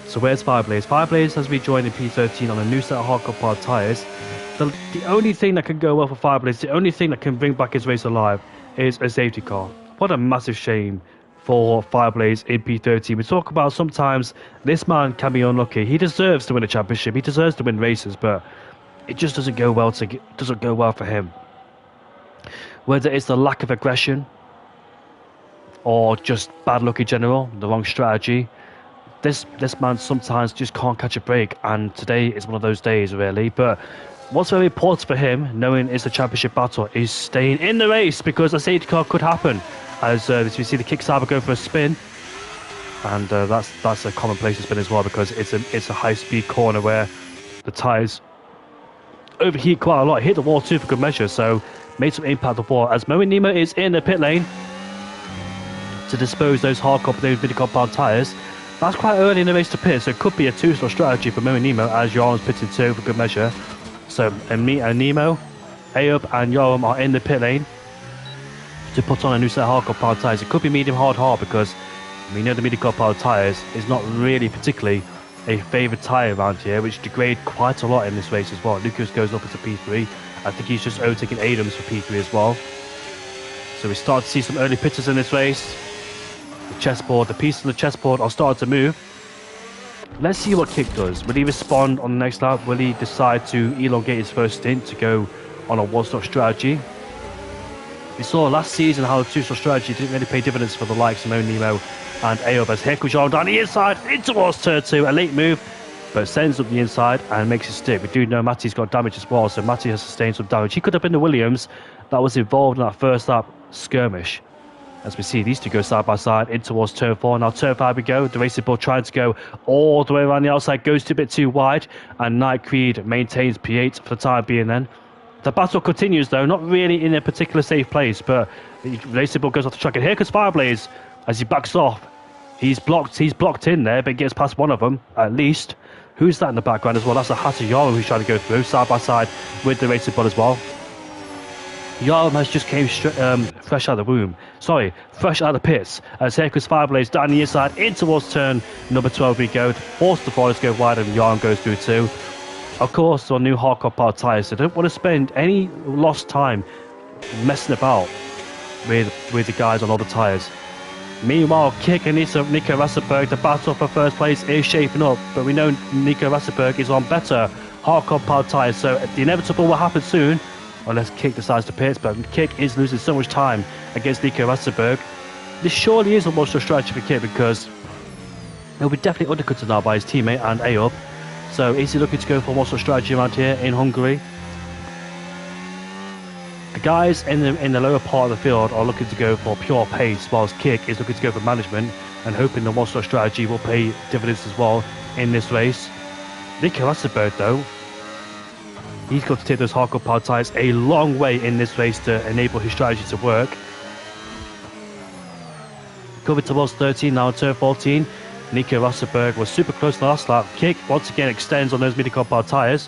So where's Fireblaze? Fireblaze has rejoined in P13 on a new set of hardcore powered tyres. The only thing that can go well for Fireblaze, the only thing that can bring back his race alive, is a safety car. What a massive shame for Fireblaze in P13. We talk about sometimes this man can be unlucky. He deserves to win a championship. He deserves to win races, but it just doesn't go well for him. Whether it's the lack of aggression or just bad luck in general, the wrong strategy, this man sometimes just can't catch a break, and today is one of those days, really. But what's very important for him, knowing it's a championship battle, is staying in the race, because a safety car could happen. As we see the Kik Sauber go for a spin, and that's a common place to spin as well, because it's a high-speed corner where the tyres overheat quite a lot. Hit the wall too for good measure, so made some impact on the wall. As Mo Nima is in the pit lane to dispose those midi-compound tyres. That's quite early in the race to pit, so it could be a two-star strategy for Mo Nimo, as Yarm's pitted too for good measure. So Nemo, A-Up and Yarm are in the pit lane to put on a new set of hardcore powered tyres. It could be medium hard, because we know the medium powered tyres is not really particularly a favoured tyre around here, which degrade quite a lot in this race as well. Lucas goes up into P3. I think he's just overtaken Adams for P3 as well. So we start to see some early pitters in this race. The chessboard, the pieces on the chessboard are starting to move. let's see what Kick does. Will he respond on the next lap? Will he decide to elongate his first stint to go on a one-stop strategy? We saw last season how the two-stop strategy didn't really pay dividends for the likes of Mo Nemo and Ayob, as here comes Jean down the inside in towards turn 2, a late move, but sends up the inside and makes it stick. We do know Matty's got damage as well, so Matty has sustained some damage. He could have been the Williams that was involved in that first lap skirmish. As we see, these two go side by side in towards turn 4. Now turn 5 we go. The Racing Bull trying to go all the way around the outside, goes a bit too wide, and Night Creed maintains P8 for the time being then. The battle continues though, not really in a particular safe place, but Racing Bull goes off the track, and here comes Fireblaze as he backs off. He's blocked in there, but gets past one of them at least. Who's that in the background as well? That's a Hatter Yarum who's trying to go through side by side with the Racing Bull as well. Yarum has just came fresh out of the womb. Sorry, fresh out of the pits. As here comes Fireblaze down the inside in towards turn number 12 we go. Force the Forest to go wide, and Yarum goes through too. Of course, on new hardcore power tyres, so don't want to spend any lost time messing about with the guys on all the tyres. Meanwhile, Kick and Nico Rassenberg, the battle for first place is shaping up, but we know Nico Rassenberg is on better hardcore power tyres, so the inevitable will happen soon, unless Kick decides to pit, but Kick is losing so much time against Nico Rassenberg. This surely is almost a strategy for Kick, because he'll be definitely undercutted now by his teammate and Ayob. So is he looking to go for what's a strategy around here in Hungary? The guys in the lower part of the field are looking to go for pure pace, whilst Kick is looking to go for management and hoping the one-stop strategy will pay dividends as well in this race. Nico Rassenberg though, he's got to take those hardcore power tyres a long way in this race to enable his strategy to work. Covered towards 13 now, turn 14. Nico Rassenberg was super close to the last lap. Kick once again extends on those mid-car power tyres.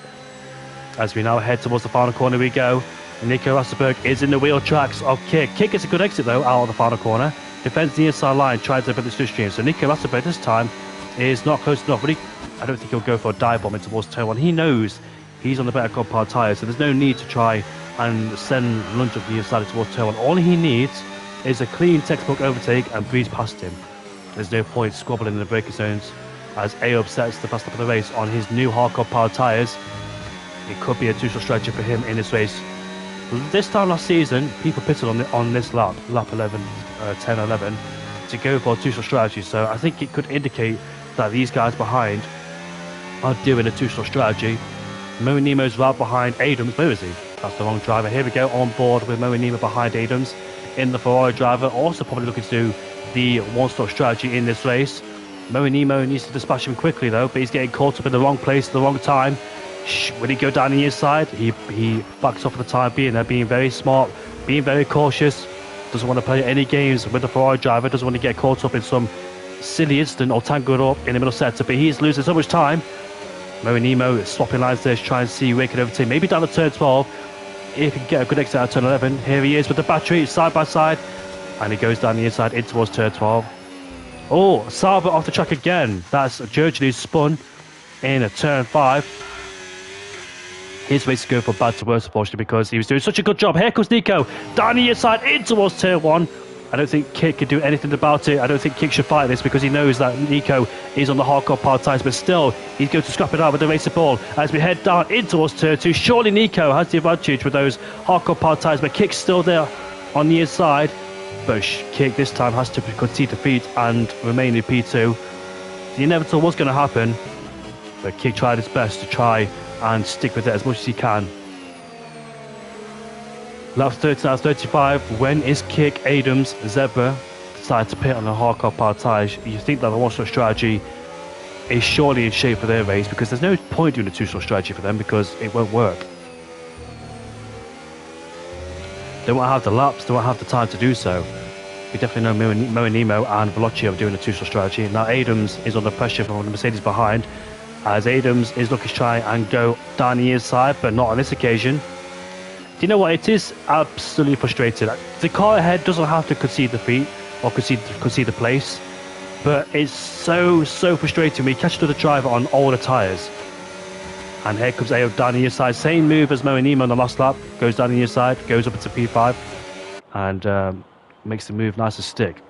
As we now head towards the final corner we go. Nico Rassenberg is in the wheel tracks of Kick. Kick gets a good exit though out of the final corner. Defends the inside line, tries to put the slipstream. So Nico Rassenberg this time is not close enough. But I don't think he'll go for a dive bomb in towards turn 1. He knows he's on the better car power tyres, so there's no need to try and send lunge up the inside towards turn 1. All he needs is a clean textbook overtake and breeze past him. There's no point squabbling in the braking zones as Ayob sets the fast lap of the race on his new hardcore powered tyres. It could be a two-shot strategy for him in this race. This time last season, people pitted on this lap 11, 10, 11, to go for a two-shot strategy. So I think it could indicate that these guys behind are doing a two-shot strategy. Mo Nemo's right behind Adams. Where is he? That's the wrong driver. Here we go, on board with Mo Nemo behind Adams. In the Ferrari driver, also probably looking to do the one-stop strategy in this race. Mo Nemo needs to dispatch him quickly though, but he's getting caught up in the wrong place at the wrong time. When he go down the inside, he backs off for the time being. They're being very smart, being very cautious. Doesn't want to play any games with the Ferrari driver. Doesn't want to get caught up in some silly incident or tangled up in the middle sector. But he's losing so much time. Mo Nemo is swapping lines there to try and see where he can overtake. Maybe down to turn 12. If he can get a good exit out of turn 11. Here he is with the battery side by side. And he goes down the inside in towards turn 12. Oh, Sauber off the track again. That's Jurgen who's spun in a turn 5. His race to go from bad to worse, unfortunately, because he was doing such a good job. Here comes Nico down the inside in towards turn 1. I don't think Kick can do anything about it. I don't think Kick should fight this because he knows that Nico is on the hardcore power tyres, but still he's going to scrap it out with the Racing Bull as we head down in towards turn 2. Surely Nico has the advantage with those hardcore power tyres, but Kick's still there on the inside. But Kick this time has to concede defeat and remain in P2. The inevitable was going to happen, but Kick tried his best to try and stick with it as much as he can. Laps 30 out of 35. When is Kick, Adams, Zebra decide to pit on the hardcore power tyres? You think that the one-shot strategy is surely in shape for their race, because there's no point doing a two-shot strategy for them because it won't work. They won't have the laps, they won't have the time to do so. We definitely know Mo Nemo and Veloci are doing a two-shot strategy. Now Adams is under pressure from the Mercedes behind, as Adams is looking to try and go down the inside, but not on this occasion. Do you know what? It is absolutely frustrating. The car ahead doesn't have to concede defeat or concede the place, but it's so frustrating. We catch another driver on older tyres. And here comes Ayo down the inside. Same move as Mo Nemo on the last lap. Goes down the inside, goes up into P5, and makes the move nice and stick.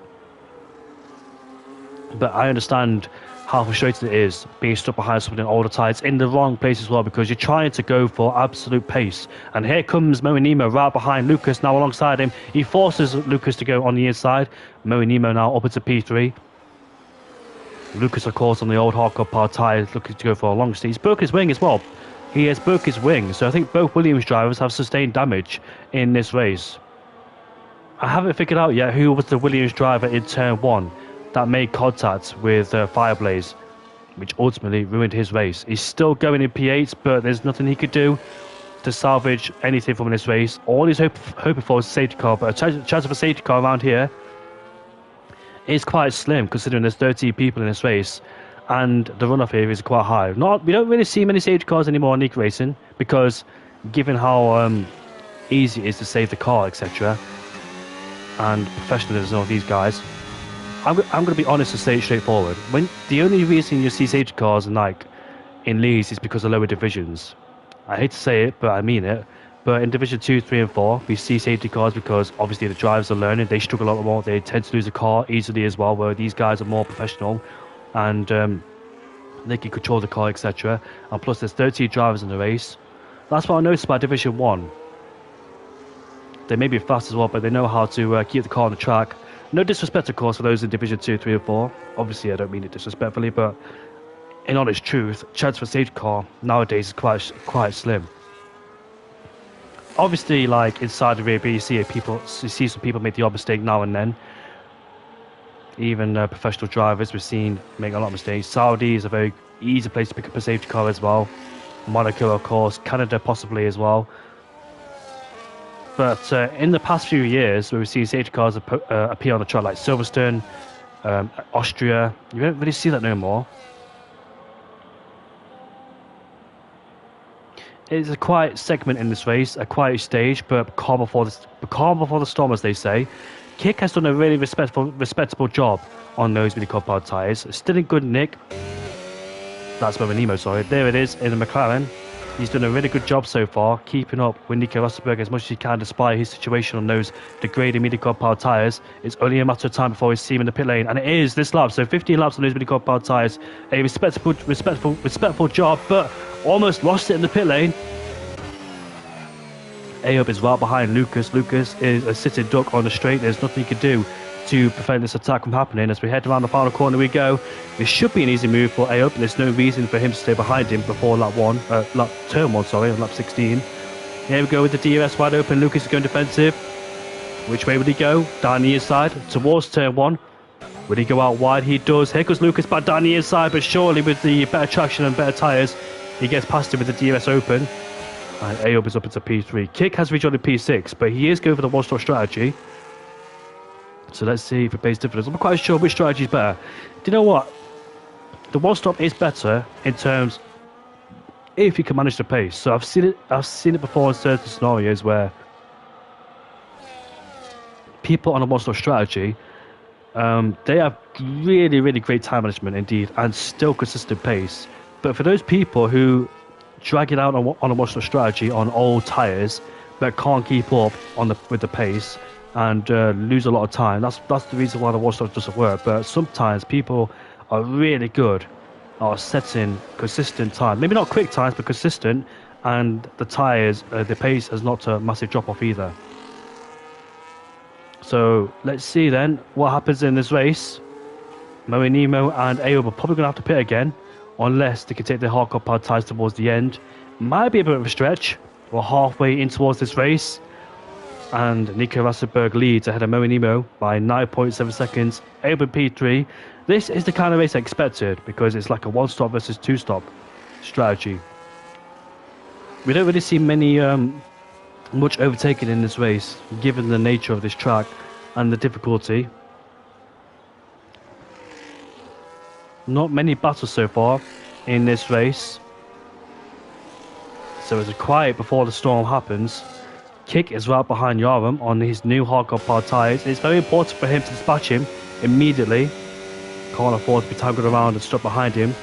But I understand how frustrating it is being stuck behind something all the time. It's in the wrong place as well because you're trying to go for absolute pace. And here comes Moenimo right behind Lucas, now alongside him. He forces Lucas to go on the inside. Moenimo now up into P3. Lucas, of course, on the old hardcore power tyres, looking to go for a long stint. He's broken his wing as well. He has broke his wing, so I think both Williams drivers have sustained damage in this race. I haven't figured out yet who was the Williams driver in turn 1 that made contact with Fireblaze, which ultimately ruined his race. He's still going in P8, but there's nothing he could do to salvage anything from this race. All he's hoping for is a safety car, but a chance of a safety car around here is quite slim, considering there's 30 people in this race, and the runoff here is quite high. We don't really see many safety cars anymore in Nick Racing, because given how easy it is to save the car, etc., and professionalism of these guys, I'm going to be honest and say it straightforward. When the only reason you see safety cars in leagues is because of lower divisions. I hate to say it, but I mean it. But in Division 2, 3 and 4, we see safety cars because obviously the drivers are learning. They struggle a lot more. They tend to lose a car easily as well, where these guys are more professional and they can control the car, etc. And plus there's 30 drivers in the race. That's what I noticed about Division 1. They may be fast as well, but they know how to keep the car on the track. No disrespect, of course, for those in Division 2, 3 and 4. Obviously, I don't mean it disrespectfully, but in honest truth, chance for safety car nowadays is quite slim. Obviously, inside the rear B, you see some people make the odd mistake now and then. Even professional drivers we've seen make a lot of mistakes. Saudi is a very easy place to pick up a safety car as well. Monaco, of course. Canada, possibly as well. But in the past few years, where we've seen safety cars appear on the track, like Silverstone, Austria, you don't really see that no more. It's a quiet segment in this race, a quiet stage, but calm before the storm, as they say. Kick has done a really respectable job on those mini compound tyres. Still in good nick. That's Moenimo, sorry. There it is in the McLaren. He's done a really good job so far, keeping up with Nico Rosberg as much as he can, despite his situation on those degrading mini compound tyres. It's only a matter of time before we see him in the pit lane, and it is this lap. So 15 laps on those mini compound tyres. A respectful job, but almost lost it in the pit lane. Ayob is right behind Lucas. Lucas is a sitting duck on the straight. There's nothing he can do to prevent this attack from happening. As we head around the final corner we go. This should be an easy move for Ayob, and there's no reason for him to stay behind him before turn 1, on lap 16. Here we go with the DRS wide open. Lucas is going defensive. Which way would he go? Down the inside towards turn 1. Would he go out wide? He does. Here goes Lucas back down the inside, but surely with the better traction and better tyres, he gets past him with the DRS open. And Ayob is up into P3. Kick has rejoined in P6, but he is going for the one-stop strategy. So let's see if it pays dividends. I'm not quite sure which strategy is better. Do you know what? The one-stop is better in terms if you can manage the pace. So I've seen it before in certain scenarios where people on a one-stop strategy, they have really, really great time management indeed, and still consistent pace. But for those people who drag it out on a one-stop strategy on old tyres but can't keep up with the pace and lose a lot of time, that's the reason why the one-stop doesn't work. But sometimes people are really good at setting consistent time, maybe not quick times, but consistent, and the tyres, the pace has not a massive drop off either. So let's see then what happens in this race. Moenimo and Ayob are probably going to have to pit again, unless they can take their hardcore powered tyres towards the end. Might be a bit of a stretch. We're halfway in towards this race, and Nico Rosberg leads ahead of Moenimo by 9.7 seconds. Ayob in P3. This is the kind of race I expected, because it's like a one-stop versus two-stop strategy. We don't really see much overtaking in this race, given the nature of this track and the difficulty. Not many battles so far in this race. So it's quiet before the storm happens. Kick is right behind Yaram on his new hardcore powered tyres. It's very important for him to dispatch him immediately. Can't afford to be tangled around and stuck behind him.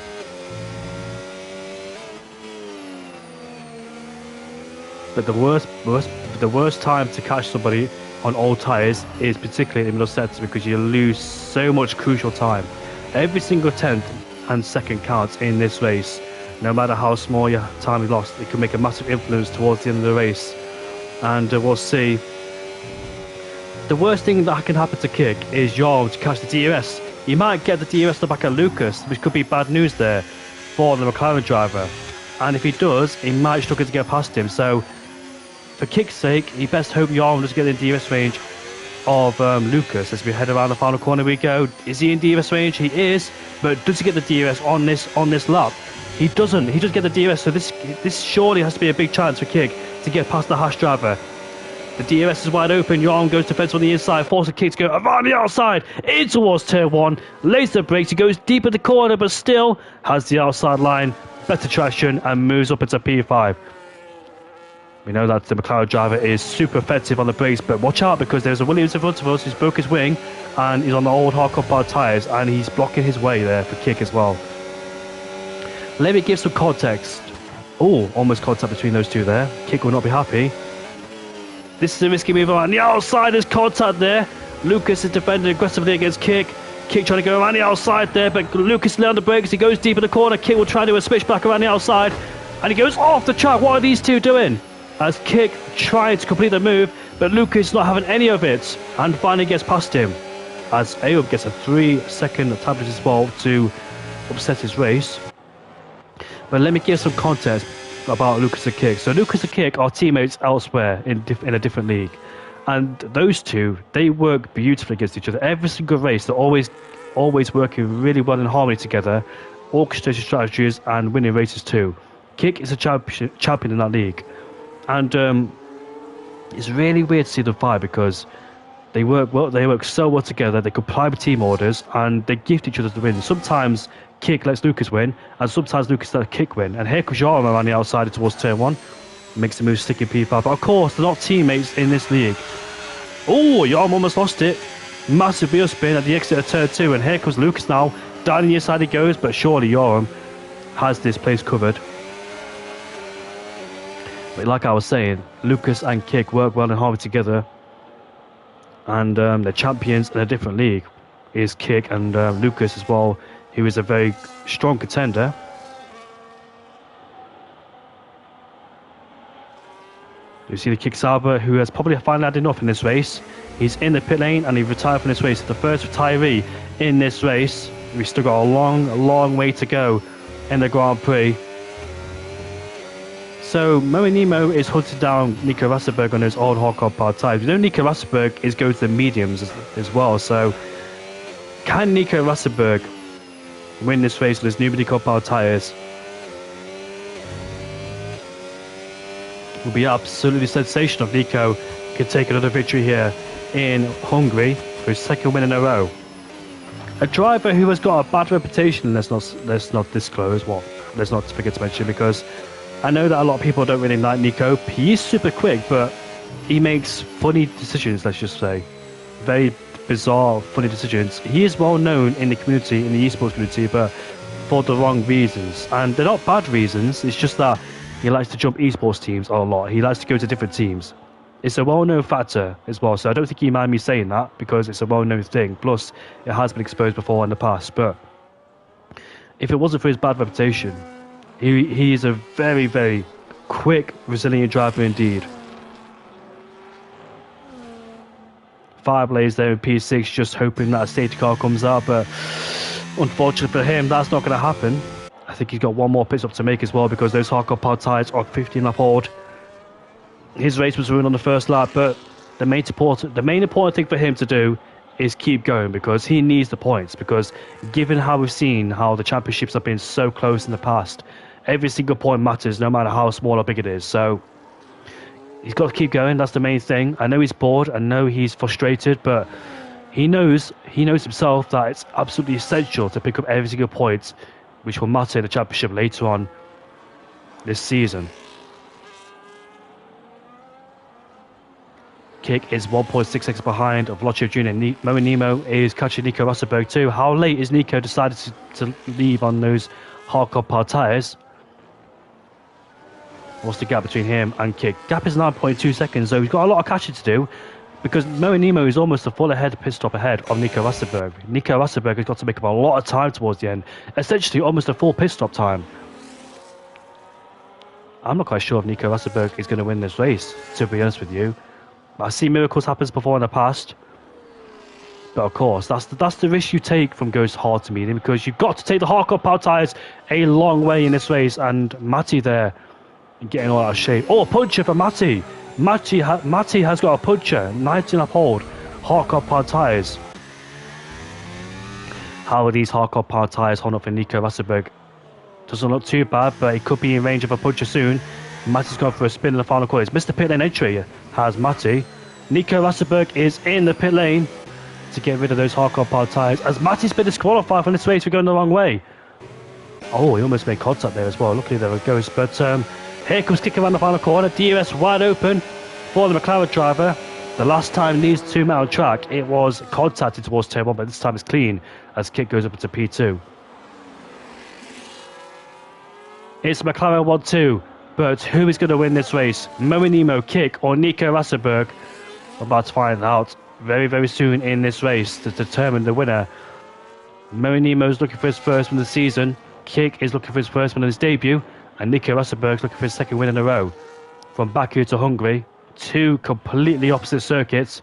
But the worst time to catch somebody on old tyres is particularly in the middle sector, because you lose so much crucial time. Every single tenth and second counts in this race. No matter how small your time you lost, it can make a massive influence towards the end of the race. And we'll see. The worst thing that can happen to Kick is Jarl to catch the DRS. He might get the DRS to back at Lucas, which could be bad news there for the McLaren driver. And if he does, he might struggle to get past him. So, for Kick's sake, he best hope Jarl doesn't get in DRS range of Lucas as we head around the final corner we go. Is he in DRS range? He is, but does he get the DRS on this lap? He doesn't. He does get the DRS, so this surely has to be a big chance for Kick to get past the Haas driver. The DRS is wide open. Jarl goes defensive on the inside, forces Kick to go around the outside, in towards turn 1, lays the brakes, he goes deep in the corner, but still has the outside line, better traction, and moves up into P5. We know that the McLaren driver is super effective on the brakes, but watch out because there's a Williams in front of us who's broke his wing, and he's on the old hardcore bar tyres, and he's blocking his way there for Kick as well. Let me give some context. Oh, almost contact between those two there. Kick will not be happy. This is a risky move around the outside. There's contact there. Lucas is defending aggressively against Kick. Kick trying to go around the outside there, but Lucas lay on the brakes. He goes deep in the corner. Kick will try to do a switch back around the outside, and he goes off the track. What are these two doing? As Kick trying to complete the move, but Lucas not having any of it, and finally gets past him. As Ayoub gets a 3-second tablet as well to upset his race. But let me give some context about Lucas and Kick. So Lucas and Kick are teammates elsewhere in a different league, and those two, they work beautifully against each other. Every single race they're always working really well in harmony together, orchestrating strategies and winning races too. Kick is a champion in that league, and it's really weird to see them fight because they work well. They work so well together. They comply with team orders and they gift each other the win. Sometimes Kick lets Lucas win, and sometimes Lucas lets Kick win. And here comes Jarl around the outside towards turn 1. Makes the move sticking P5. But of course, they're not teammates in this league. Oh, Jarl almost lost it. Massive wheel spin at the exit of turn 2. And here comes Lucas now. Down the inside he goes, but surely Jarl has this place covered. But like I was saying, Lucas and Kick work well in harmony together. And they're champions in a different league. Is Kick and Lucas as well, who is a very strong contender. You see the Kick Sauber, who has probably finally had enough in this race. He's in the pit lane and he retired from this race. The first retiree in this race. We've still got a long way to go in the Grand Prix. So Moe Nemo is hunting down Nico Rosberg on his old hardcore power tyres. You know Nico Rosberg is going to the mediums as well. So can Nico Rosberg win this race with his new Nico power tyres? It will be absolutely sensational if Nico could take another victory here in Hungary for his second win in a row. A driver who has got a bad reputation, let's not disclose, well, let's not forget to mention, because I know that a lot of people don't really like Nico. He is super quick, but he makes funny decisions, let's just say. Very bizarre, funny decisions. He is well known in the community, in the esports community, but for the wrong reasons. And they're not bad reasons, it's just that he likes to jump esports teams a lot. He likes to go to different teams. It's a well-known factor as well, so I don't think you mind me saying that, because it's a well-known thing. Plus, it has been exposed before in the past. But if it wasn't for his bad reputation, he is a very, very quick, resilient driver indeed. 5 lays there in P6, just hoping that a safety car comes out, but unfortunately for him, that's not going to happen. I think he's got one more pit stop to make as well, because those hardcore power tyres are 15 lap old. His race was ruined on the first lap, but the main important thing for him to do is keep going, because he needs the points. Because given how we've seen how the championships have been so close in the past, every single point matters, no matter how small or big it is. So he's got to keep going. That's the main thing. I know he's bored. I know he's frustrated, but he knows himself that it's absolutely essential to pick up every single point, which will matter in the championship later on this season. Kick is 1.6 seconds behind of Vlotchev Jr. Moe Nemo is catching Nico Rosberg too. How late is Nico decided to leave on those hardcore power tyres? What's the gap between him and Kick? Gap is 9.2 seconds, so he's got a lot of catching to do. because Mo Nemo is almost a full ahead pit stop ahead of Nico Rosberg. Nico Rosberg has got to make up a lot of time towards the end, essentially almost a full pit stop time. I'm not quite sure if Nico Rosberg is going to win this race, to be honest with you. I've seen miracles happen before in the past. But of course, that's the risk you take from going hard to medium, because you've got to take the hardcore power tyres a long way in this race. And Matty there getting all out of shape. Oh, a puncher for Matty. Matty has got a puncher. 19 hold. Hardcore power tyres. How are these hardcore power tyres holding up for Nico Rosberg? Doesn't look too bad, but he could be in range of a puncher soon. Matty's gone for a spin in the final corner. It's Mr. Pit Lane entry has Matty. Nico Rosberg is in the pit lane to get rid of those hardcore power tyres, as Matty's been disqualified from this race for going the wrong way. Oh, he almost made contact there as well. Luckily there it goes. But here comes kicking around the final corner. DRS wide open for the McLaren driver. The last time these two met on track, it was contacted towards turn 1, but this time it's clean as Kit goes up into P2. It's McLaren 1-2, but who is going to win this race? Mo Nemo, Kick, or Nico Rosberg? We're about to find out very, very soon in this race to determine the winner. Mo Nemo's looking for his first win of the season. Kick is looking for his first win of his debut, and Nico Rosberg's looking for his second win in a row. From Baku to Hungary, two completely opposite circuits.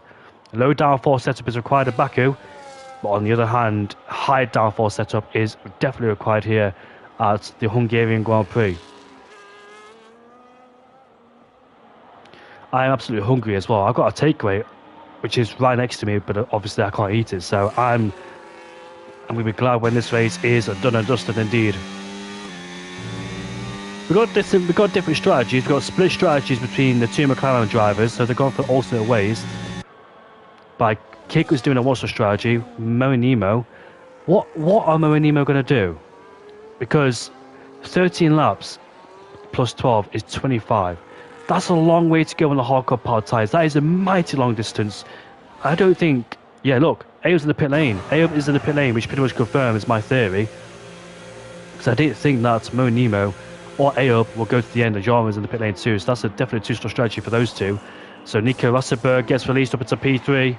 Low downforce setup is required at Baku, but on the other hand, high downforce setup is definitely required here at the Hungarian Grand Prix. I am absolutely hungry as well. I've got a takeaway which is right next to me, but obviously I can't eat it, so I'm going to be glad when this race is done and dusted indeed. We've got different strategies. We've got split strategies between the two McLaren drivers, so they're going for alternate ways. By Kick was doing a one-shot strategy. Mo Nemo, what are Mo and Nemo going to do? Because 13 laps plus 12 is 25. That's a long way to go on the hardcore power tyres. That is a mighty long distance. I don't think... Yeah, look, Ayo's in the pit lane. Ayo is in the pit lane, which pretty much confirms my theory. Because I didn't think that Mo Nemo or Ayo will go to the end. And Jarman's in the pit lane too. So that's a definite two-star strategy for those two. So Nico Rosberg gets released up into P3.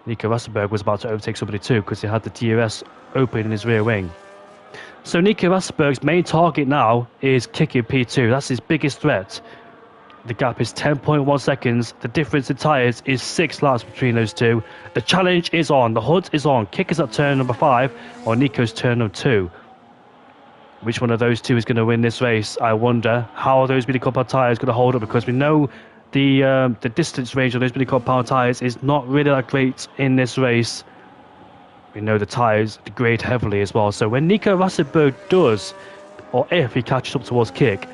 Nico Rosberg was about to overtake somebody too, because he had the DRS open in his rear wing. So Nico Rosberg's main target now is kicking P2. That's his biggest threat. The gap is 10.1 seconds. The difference in tyres is 6 laps between those two. The challenge is on. The hunt is on. Kick is at turn number 5, or Nico's turn number 2. Which one of those two is going to win this race? I wonder. How are those mini compound tyres going to hold up? Because we know the distance range of those mini compound tyres is not really that great in this race. We know the tyres degrade heavily as well. So when Nico Rosberg does, or if he catches up towards Kick,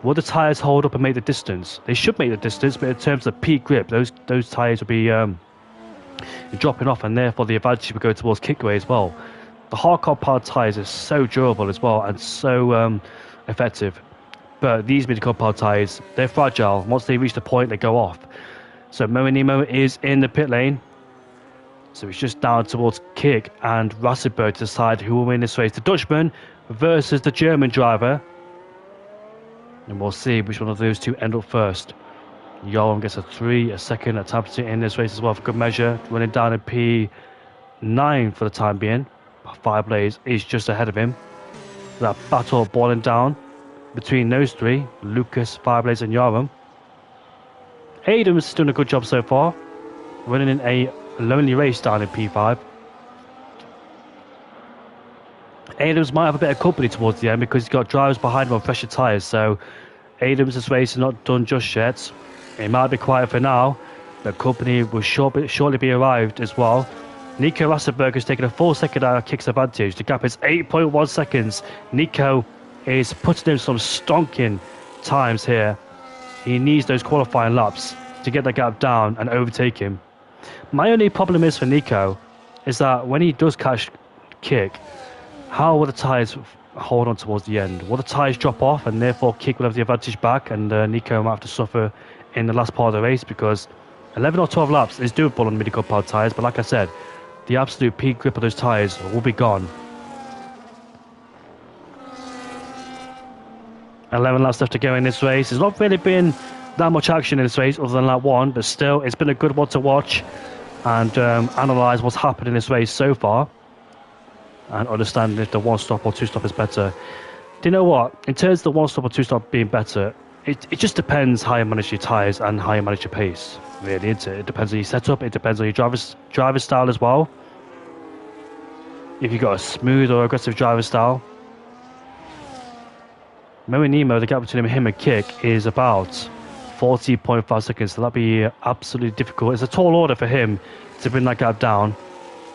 will the tyres hold up and make the distance? They should make the distance, but in terms of peak grip, those tyres will be dropping off, and therefore the advantage will go towards Kick way as well. The hardcore powered tyres are so durable as well and so effective. But these mid-core powered tyres, they're fragile. Once they reach the point, they go off. So Mo Nemo is in the pit lane. So it's just down towards Kick and Rosberg to decide who will win this race. The Dutchman versus the German driver. And we'll see which one of those two end up first. Jarman gets a second attempt in this race as well for good measure. Running down in P9 for the time being. Fireblaze is just ahead of him. That battle boiling down between those three. Lucas, Fireblaze and Jarman. Adams is doing a good job so far. Running in a lonely race down in P5. Adams might have a bit of company towards the end because he's got drivers behind him on fresher tyres. So Adams' race is not done just yet. It might be quiet for now. The company will shortly be arrived as well. Nico Rosberg has taken a full second out of Kick's advantage. The gap is 8.1 seconds. Nico is putting in some stonking times here. He needs those qualifying laps to get the gap down and overtake him. My only problem is for Nico is that when he does catch Kick, how will the tyres hold on towards the end? Will the tyres drop off and therefore Kick will have the advantage back, and Nico might have to suffer in the last part of the race? Because 11 or 12 laps is doable on mid-core powered tyres, but like I said, the absolute peak grip of those tyres will be gone. 11 laps left to go in this race. It's not really been that much action in this race other than lap 1, but still, it's been a good one to watch and analyse what's happened in this race so far and understand if the 1-stop or 2-stop is better. Do you know what? In terms of the 1-stop or 2-stop being better, it just depends how you manage your tyres and how you manage your pace, really. It depends on your setup, it depends on your driver's style as well. If you've got a smooth or aggressive driver style. Moe Nemo, the gap between him and Kick is about 40.5 seconds, so that'd be absolutely difficult. It's a tall order for him to bring that gap down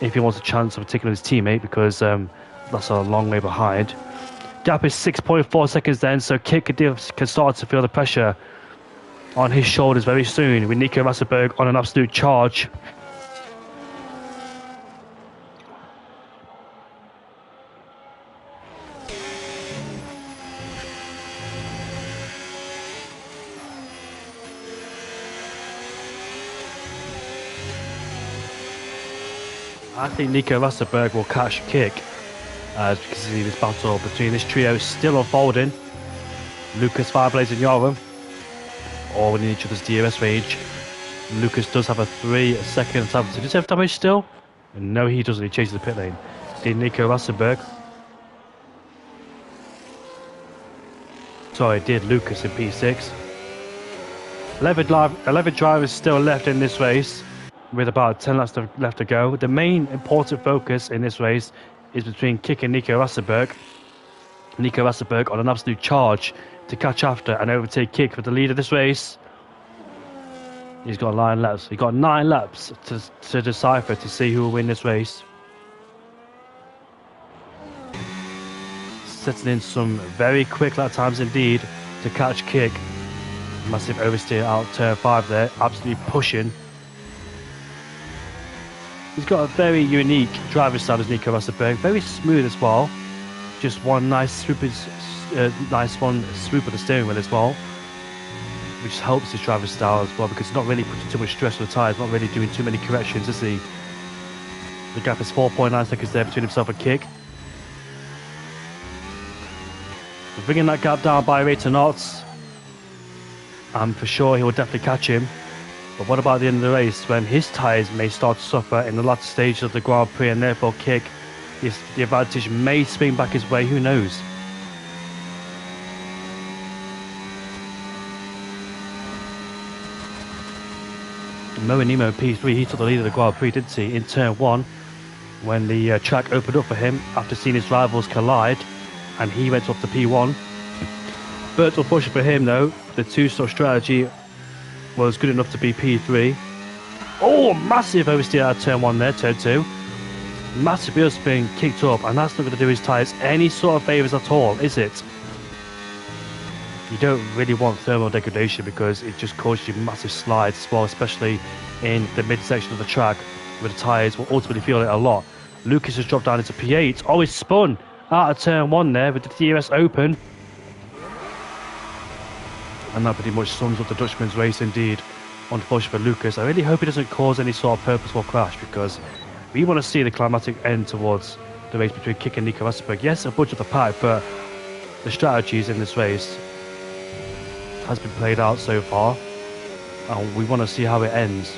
if he wants a chance of taking his teammate, because that's a long way behind. Gap is 6.4 seconds then, so Kick can start to feel the pressure on his shoulders very soon, with Nico Rosberg on an absolute charge. I think Nico Rosberg will catch Kick. As you can see, this battle between this trio is still unfolding. Lucas, Fireblades and Yoram all within each other's DRS range. Lucas does have a 3-second advantage. Does he have damage still? No, he doesn't. He chases the pit lane. Did Nico Rosberg. Sorry, did Lucas in P6. 11 drivers still left in this race, with about 10 laps left to go. The main important focus in this race is between Kick and Nico Rosberg. Nico Rosberg on an absolute charge to catch after and overtake Kick for the lead of this race. He's got 9 laps. He's got 9 laps to decipher to see who will win this race. Setting in some very quick lap times indeed to catch Kick. Massive oversteer out turn 5 there, absolutely pushing. He's got a very unique driver style as Nico Rosberg, very smooth as well. Just one nice swoop of the steering wheel as well, which helps his driver style as well, because he's not really putting too much stress on the tyres, not really doing too many corrections, is he? The gap is 4.9 seconds there between himself and Kick. We're bringing that gap down by 8 knots. And for sure he will definitely catch him. But what about the end of the race, when his tyres may start to suffer in the latter stages of the Grand Prix, and therefore Kick, the advantage may swing back his way, who knows? Moe Nemo P3, he took the lead of the Grand Prix, didn't he, in turn 1, when the track opened up for him after seeing his rivals collide, and he went up to P1. But unfortunately for him though, the 2-stop strategy was good enough to be P3. Oh, massive oversteer out of turn 1 there, turn 2. Massive wheel spin kicked up, and that's not going to do his tyres any sort of favours at all, is it? You don't really want thermal degradation, because it just causes you massive slides as well, especially in the midsection of the track, where the tyres will ultimately feel it a lot. Lucas has dropped down into P8. Oh, he's spun out of turn 1 there with the DRS open. And that pretty much sums up the Dutchman's race indeed. Unfortunately for Lucas, I really hope he doesn't cause any sort of purposeful crash, because we want to see the climatic end towards the race between Kick and Nico Rosberg. Yes, a bunch of the pack, but the strategies in this race has been played out so far, and we want to see how it ends.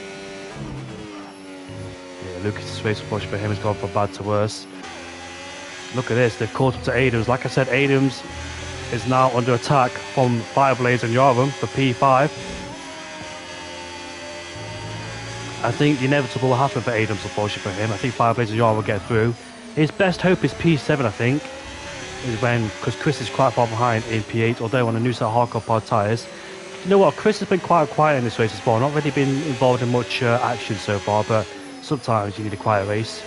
Yeah, Lucas's race, unfortunately for him, has gone from bad to worse. Look at this, they've caught up to Adams. Like I said, Adams is now under attack from Fireblades and Yoram for P5. I think the inevitable will happen for Adams, unfortunately for him. I think Fireblades and Yoram will get through. His best hope is P7, I think, because Chris is quite far behind in P8, although on a new set of hardcore pod tyres. You know what, Chris has been quite quiet in this race as well, not really been involved in much action so far, but sometimes you need a quiet race.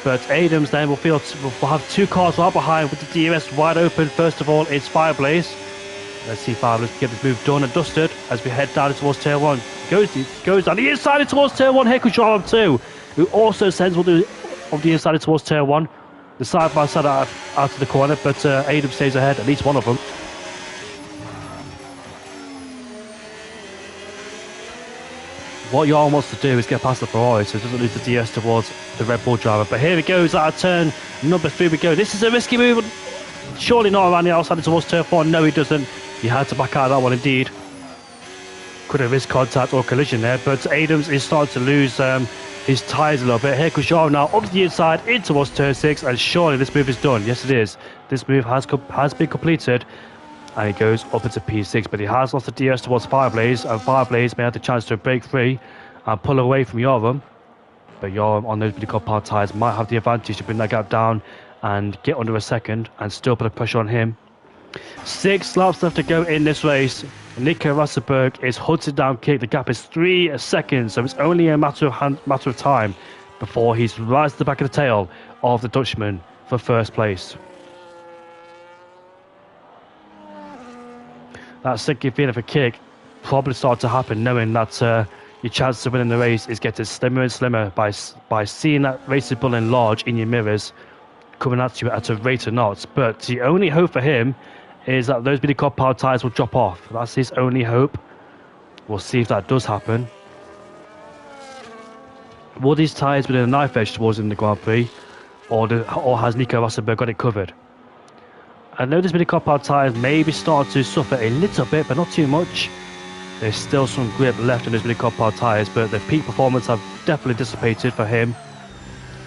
But Adams then will have 2 cars right behind with the DRS wide open. First of all, it's Fireblades. Let's see Fireblades get this move done and dusted as we head down towards turn 1. Goes down the inside towards turn 1. Here comes Yoram too, who also sends one of the inside towards turn 1. The side by side out of the corner, but Adams stays ahead, at least one of them. What Yoram wants to do is get past the Ferrari so he doesn't lose the DS towards the Red Bull driver. But here he goes, out of turn number 3 we go. This is a risky move. Surely not around the outside towards turn 4. No, he doesn't. He had to back out of that one indeed. could have risked contact or collision there, but Adams is starting to lose his tyres a little bit. Here goes Jarl now up to the inside in towards turn 6, and surely this move is done. Yes, it is. This move has been completed, and he goes up into P6, but he has lost the DS towards Fireblaze, and Fireblaze may have the chance to break free and pull away from Yoram. But Yoram on those really compact tyres might have the advantage to bring that gap down and get under a second and still put the pressure on him. 6 laps left to go in this race. Nico Rosberg is hunted down Kick. The gap is 3 seconds, so it's only a matter of time before he's right to the back of the tail of the Dutchman for first place. That sinking feeling for Kick probably started to happen, knowing that your chance of winning the race is getting slimmer and slimmer by seeing that Racing Bull enlarge in your mirrors, coming at you at a rate of knots. But the only hope for him is that those mini compound tyres will drop off. That's his only hope. We'll see if that does happen. Will these tyres be in a knife edge towards in the Grand Prix, or has Nico Rosberg got it covered? I know these mini compound tyres maybe start to suffer a little bit, but not too much. There's still some grip left in those mini compound tyres, but the peak performance have definitely dissipated for him.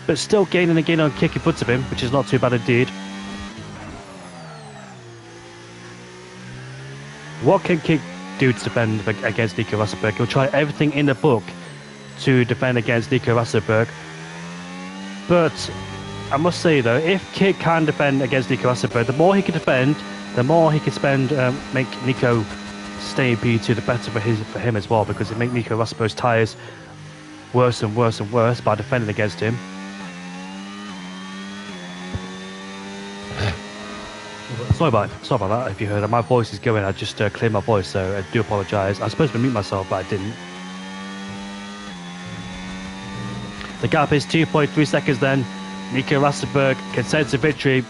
But still gaining again on Kick in front of him, which is not too bad indeed. What can Kick do to defend against Nico Rosberg? He'll try everything in the book to defend against Nico Rosberg. But I must say though, if Kick can defend against Nico Rosberg, the more he can defend, the more he can spend, make Nico stay in P2, the better for him as well, because it makes Nico Rosberg's tyres worse and worse and worse by defending against him. Sorry about that if you heard that. My voice is going. I just cleared my voice, so I do apologise. I was supposed to mute myself, but I didn't. The gap is 2.3 seconds then. Nico Rosberg can sense a victory,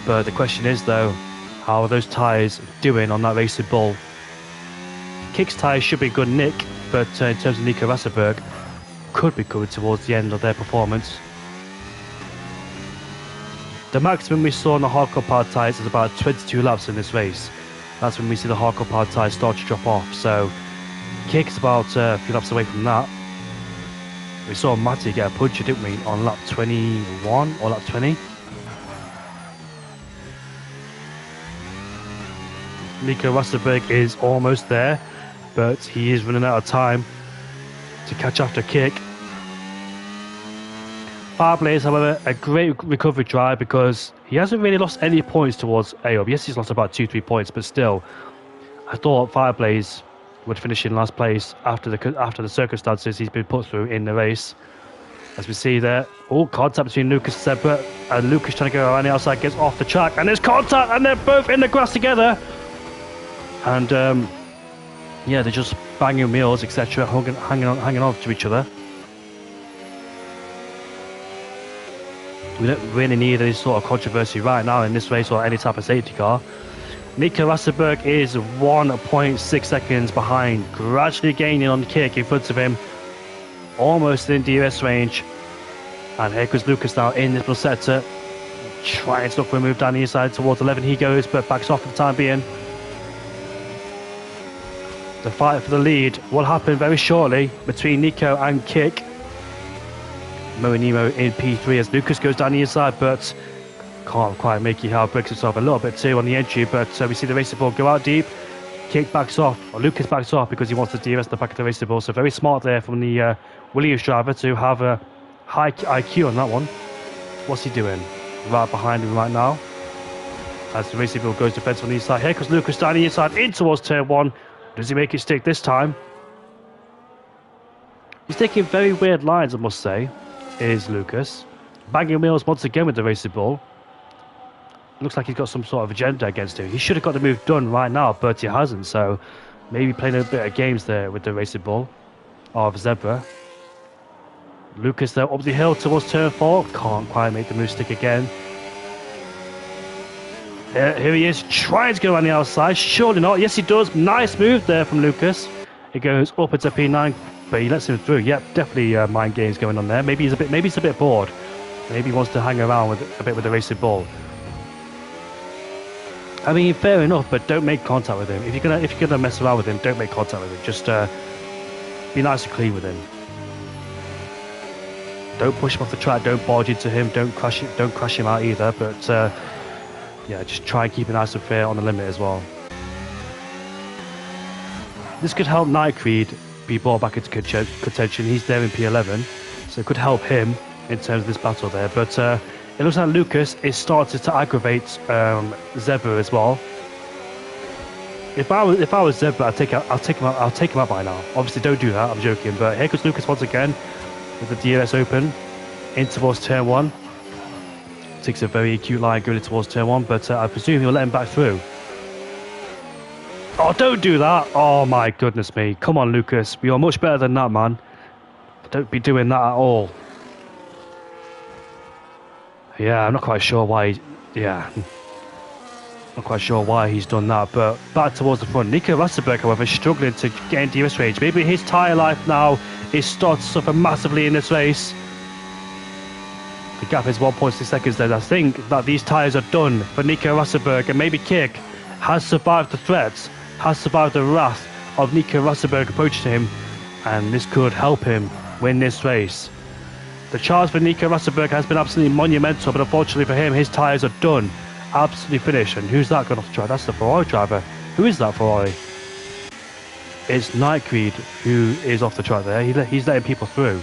but the question is though, how are those tyres doing on that Racing Bull? Kick's tyres should be good nick, but in terms of Nico Rosberg, could be coming towards the end of their performance. The maximum we saw on the hardcore powered tyres is about 22 laps in this race. That's when we see the hardcore powered tyres start to drop off. So Kick's about a few laps away from that. We saw Matty get a puncture, didn't we, on lap 21 or lap 20? Nico Rosberg is almost there, but he is running out of time to catch after Kick. Fireblaze, however, a great recovery drive because he hasn't really lost any points towards Ayob. Yes, he's lost about 2-3 points, but still, I thought Fireblaze would finish in last place after the circumstances he's been put through in the race. As we see there, contact between Lucas and Sebert, and Lucas trying to go around the outside, gets off the track, and there's contact, and they're both in the grass together. And yeah, they're just banging wheels, etc., hanging on to each other. We don't really need any sort of controversy right now in this race or any type of safety car. Nico Rosberg is 1.6 seconds behind, gradually gaining on the Kick in front of him, almost in DRS range. And here goes Lucas now in this middle sector, trying to look for a move down the inside towards 11. He goes, but backs off for the time being. The fight for the lead will happen very shortly between Nico and Kick. Moenimo in P3 as Lucas goes down the inside, but can't quite make it out. Breaks himself a little bit too on the entry, but we see the Racing Bull go out deep. Kick backs off, or Lucas backs off because he wants to DRS the back of the Racing Bull. So very smart there from the Williams driver to have a high IQ on that one. What's he doing? Right behind him right now. As the Racing Bull goes defensive on the inside. Here comes Lucas down the inside in towards turn 1. Does he make it stick this time? He's taking very weird lines, I must say, is Lucas. Banging wheels once again with the Racing Bull. Looks like he's got some sort of agenda against him. He should have got the move done right now, but he hasn't. So maybe playing a bit of games there with the Racing Bull of Zebra. Lucas there up the hill towards turn 4. Can't quite make the move stick again. Here he is, trying to go around the outside. Surely not. Yes, he does. Nice move there from Lucas. He goes up into P9, but he lets him through. Yep, definitely mind games going on there. Maybe he's a bit bored. Maybe he wants to hang around with a bit with the Racing Bull. I mean, fair enough, but don't make contact with him. If you're gonna mess around with him, don't make contact with him. Just be nice and clean with him. Don't push him off the track. Don't barge into him. Don't crash him out either. But yeah, just try and keep it nice and fair on the limit as well. This could help Nightcreed be brought back into contention. He's there in P11, so it could help him in terms of this battle there. But it looks like Lucas is starting to aggravate Zebra as well. If I was Zebra, I'll take him out by now. Obviously, don't do that. I'm joking. But here goes Lucas once again with the DRS open in towards turn 1. Takes a very acute line going towards turn 1, but I presume he'll let him back through. Oh, don't do that! Oh my goodness me! Come on, Lucas. We are much better than that, man. Don't be doing that at all. Yeah, I'm not quite sure why. Not quite sure why he's done that, but back towards the front. Nico Rosberg, however, is struggling to get in DRS range. Maybe his tyre life now is starting to suffer massively in this race. The gap is 1.6 seconds there. I think that these tyres are done for Nico Rosberg, and maybe Kick has survived the threats, has survived the wrath of Nico Rosberg approaching him, and this could help him win this race. The charge for Nico Rosberg has been absolutely monumental, but unfortunately for him, his tyres are done. Absolutely finished. And who's that going off the track? That's the Ferrari driver. Who is that Ferrari? It's Nightcreed who is off the track there. He's letting people through.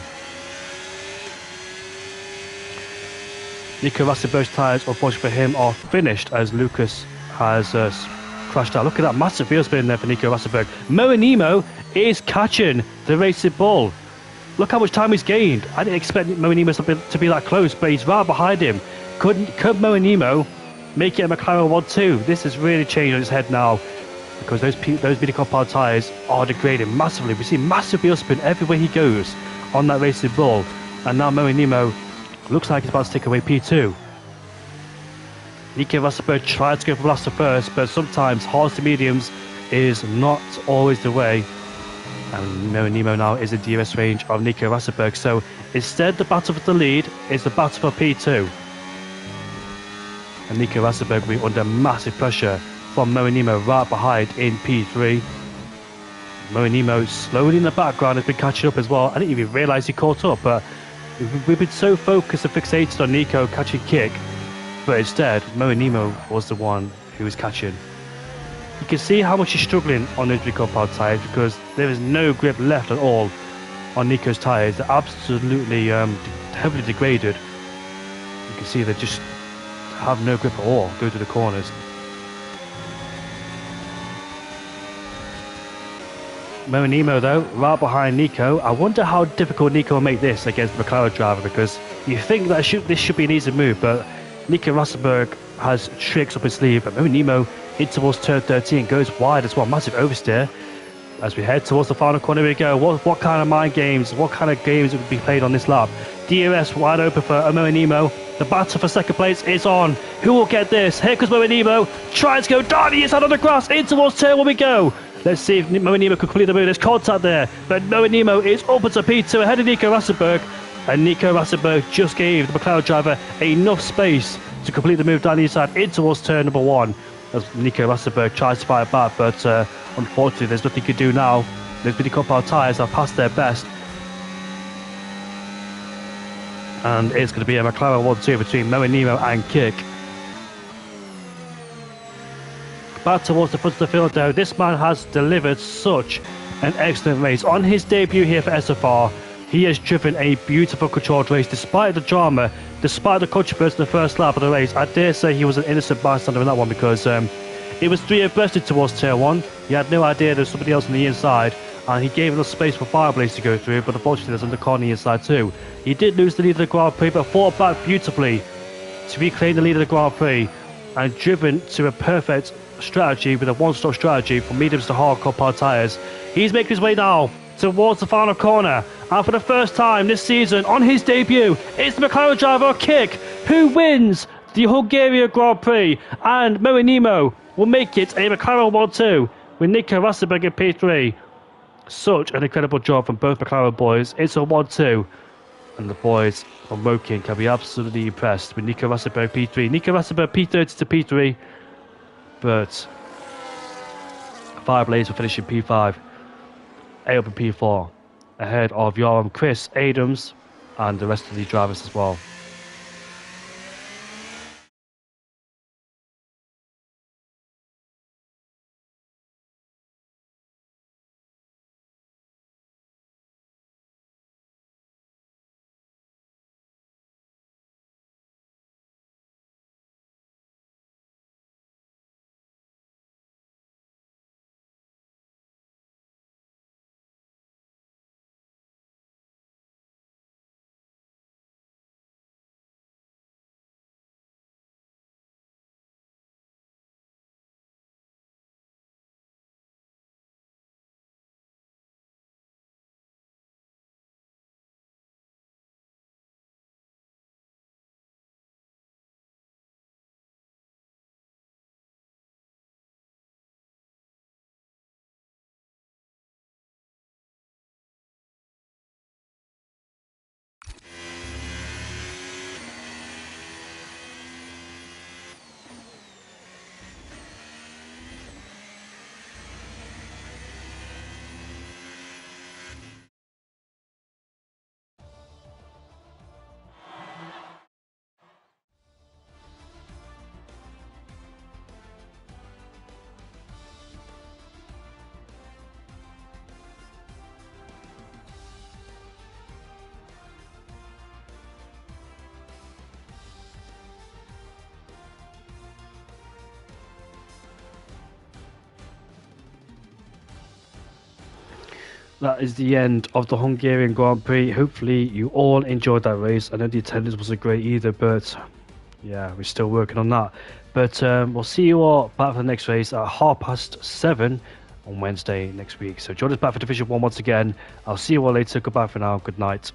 Nico Rosberg's tyres, unfortunately for him, are finished as Lucas has crashed out. Look at that massive wheel spin there for Nico Rosberg. Moe Nemo is catching the racing bull. Look how much time he's gained. I didn't expect Moe Nemo to be that close, but he's right behind him. Could Moe Nemo make it a McLaren 1-2? This has really changed on his head now, because those mini compound tyres are degrading massively. We see massive wheel spin everywhere he goes on that racing bull, and now Moe Nemo looks like he's about to take away P2. Nico Rosberg tried to go from last to first, but sometimes hards to mediums is not always the way. And Moe Nemo now is in DRS range of Nico Rosberg. So instead, the battle for the lead is the battle for P2. And Nico Rosberg will be under massive pressure from Moe Nemo right behind in P3. Moe Nemo slowly in the background has been catching up as well. I didn't even realise he caught up, but we've been so focused and fixated on Nico catching Kick, but instead Moe Nemo was the one who was catching. You can see how much he's struggling on those compound tyres, because there is no grip left at all on Nico's tyres. They're absolutely heavily degraded. You can see they just have no grip at all going to the corners. Moe Nemo though, right behind Nico. I wonder how difficult Nico will make this against the McLaren driver, because you think that this should be an easy move, but Nico Rosberg has tricks up his sleeve. But Moe Nemo in towards turn 13 goes wide as well. Massive oversteer as we head towards the final corner. Here we go. What kind of mind games, what kind of games would be played on this lap? DRS wide open for Moe Nemo. The battle for second place is on. Who will get this? Here comes Moe Nemo. Tries to go down. He is out on the grass. In towards turn 1 we go. Let's see if Moe Nemo can complete the move. There's contact there, but Moe Nemo is up into P2 ahead of Nico Rosberg. And Nico Rosberg just gave the McLaren driver enough space to complete the move down the inside in towards turn number 1. As Nico Rosberg tries to fight back, but unfortunately there's nothing he can do now. Those mini compound tyres have passed their best. And it's going to be a McLaren 1-2 between Moe Nemo and Kick. Back towards the front of the field though, this man has delivered such an excellent race. On his debut here for SFR, he has driven a beautiful controlled race despite the drama, despite the controversy in the first lap of the race. I dare say he was an innocent bystander in that one, because it was 3 abreast towards turn 1. He had no idea there was somebody else on the inside, and he gave enough space for Fireblades to go through, but unfortunately there's another car on the inside too. He did lose the lead of the Grand Prix, but fought back beautifully to reclaim the lead of the Grand Prix, and driven to a perfect strategy with a one-stop strategy from mediums to hard compound tyres. He's making his way now towards the final corner, and for the first time this season on his debut, it's the McLaren driver Kick who wins the Hungarian Grand Prix, and Moe Nemo will make it a McLaren 1-2 with Nico Rosberg in P3. Such an incredible job from both McLaren boys. It's a 1-2, and the boys from Woking can be absolutely impressed with Nico Rosberg P3. Nico Rosberg P30 to P3. but Fireblaze will finish in P5, 8 up in P4, ahead of Yoram, Chris, Adams, and the rest of the drivers as well. That is the end of the Hungarian Grand Prix. Hopefully you all enjoyed that race. I know the attendance wasn't great either, but yeah, we're still working on that. But we'll see you all back for the next race at 7:30 on Wednesday next week. So join us back for Division 1 once again. I'll see you all later. Goodbye for now. Good night.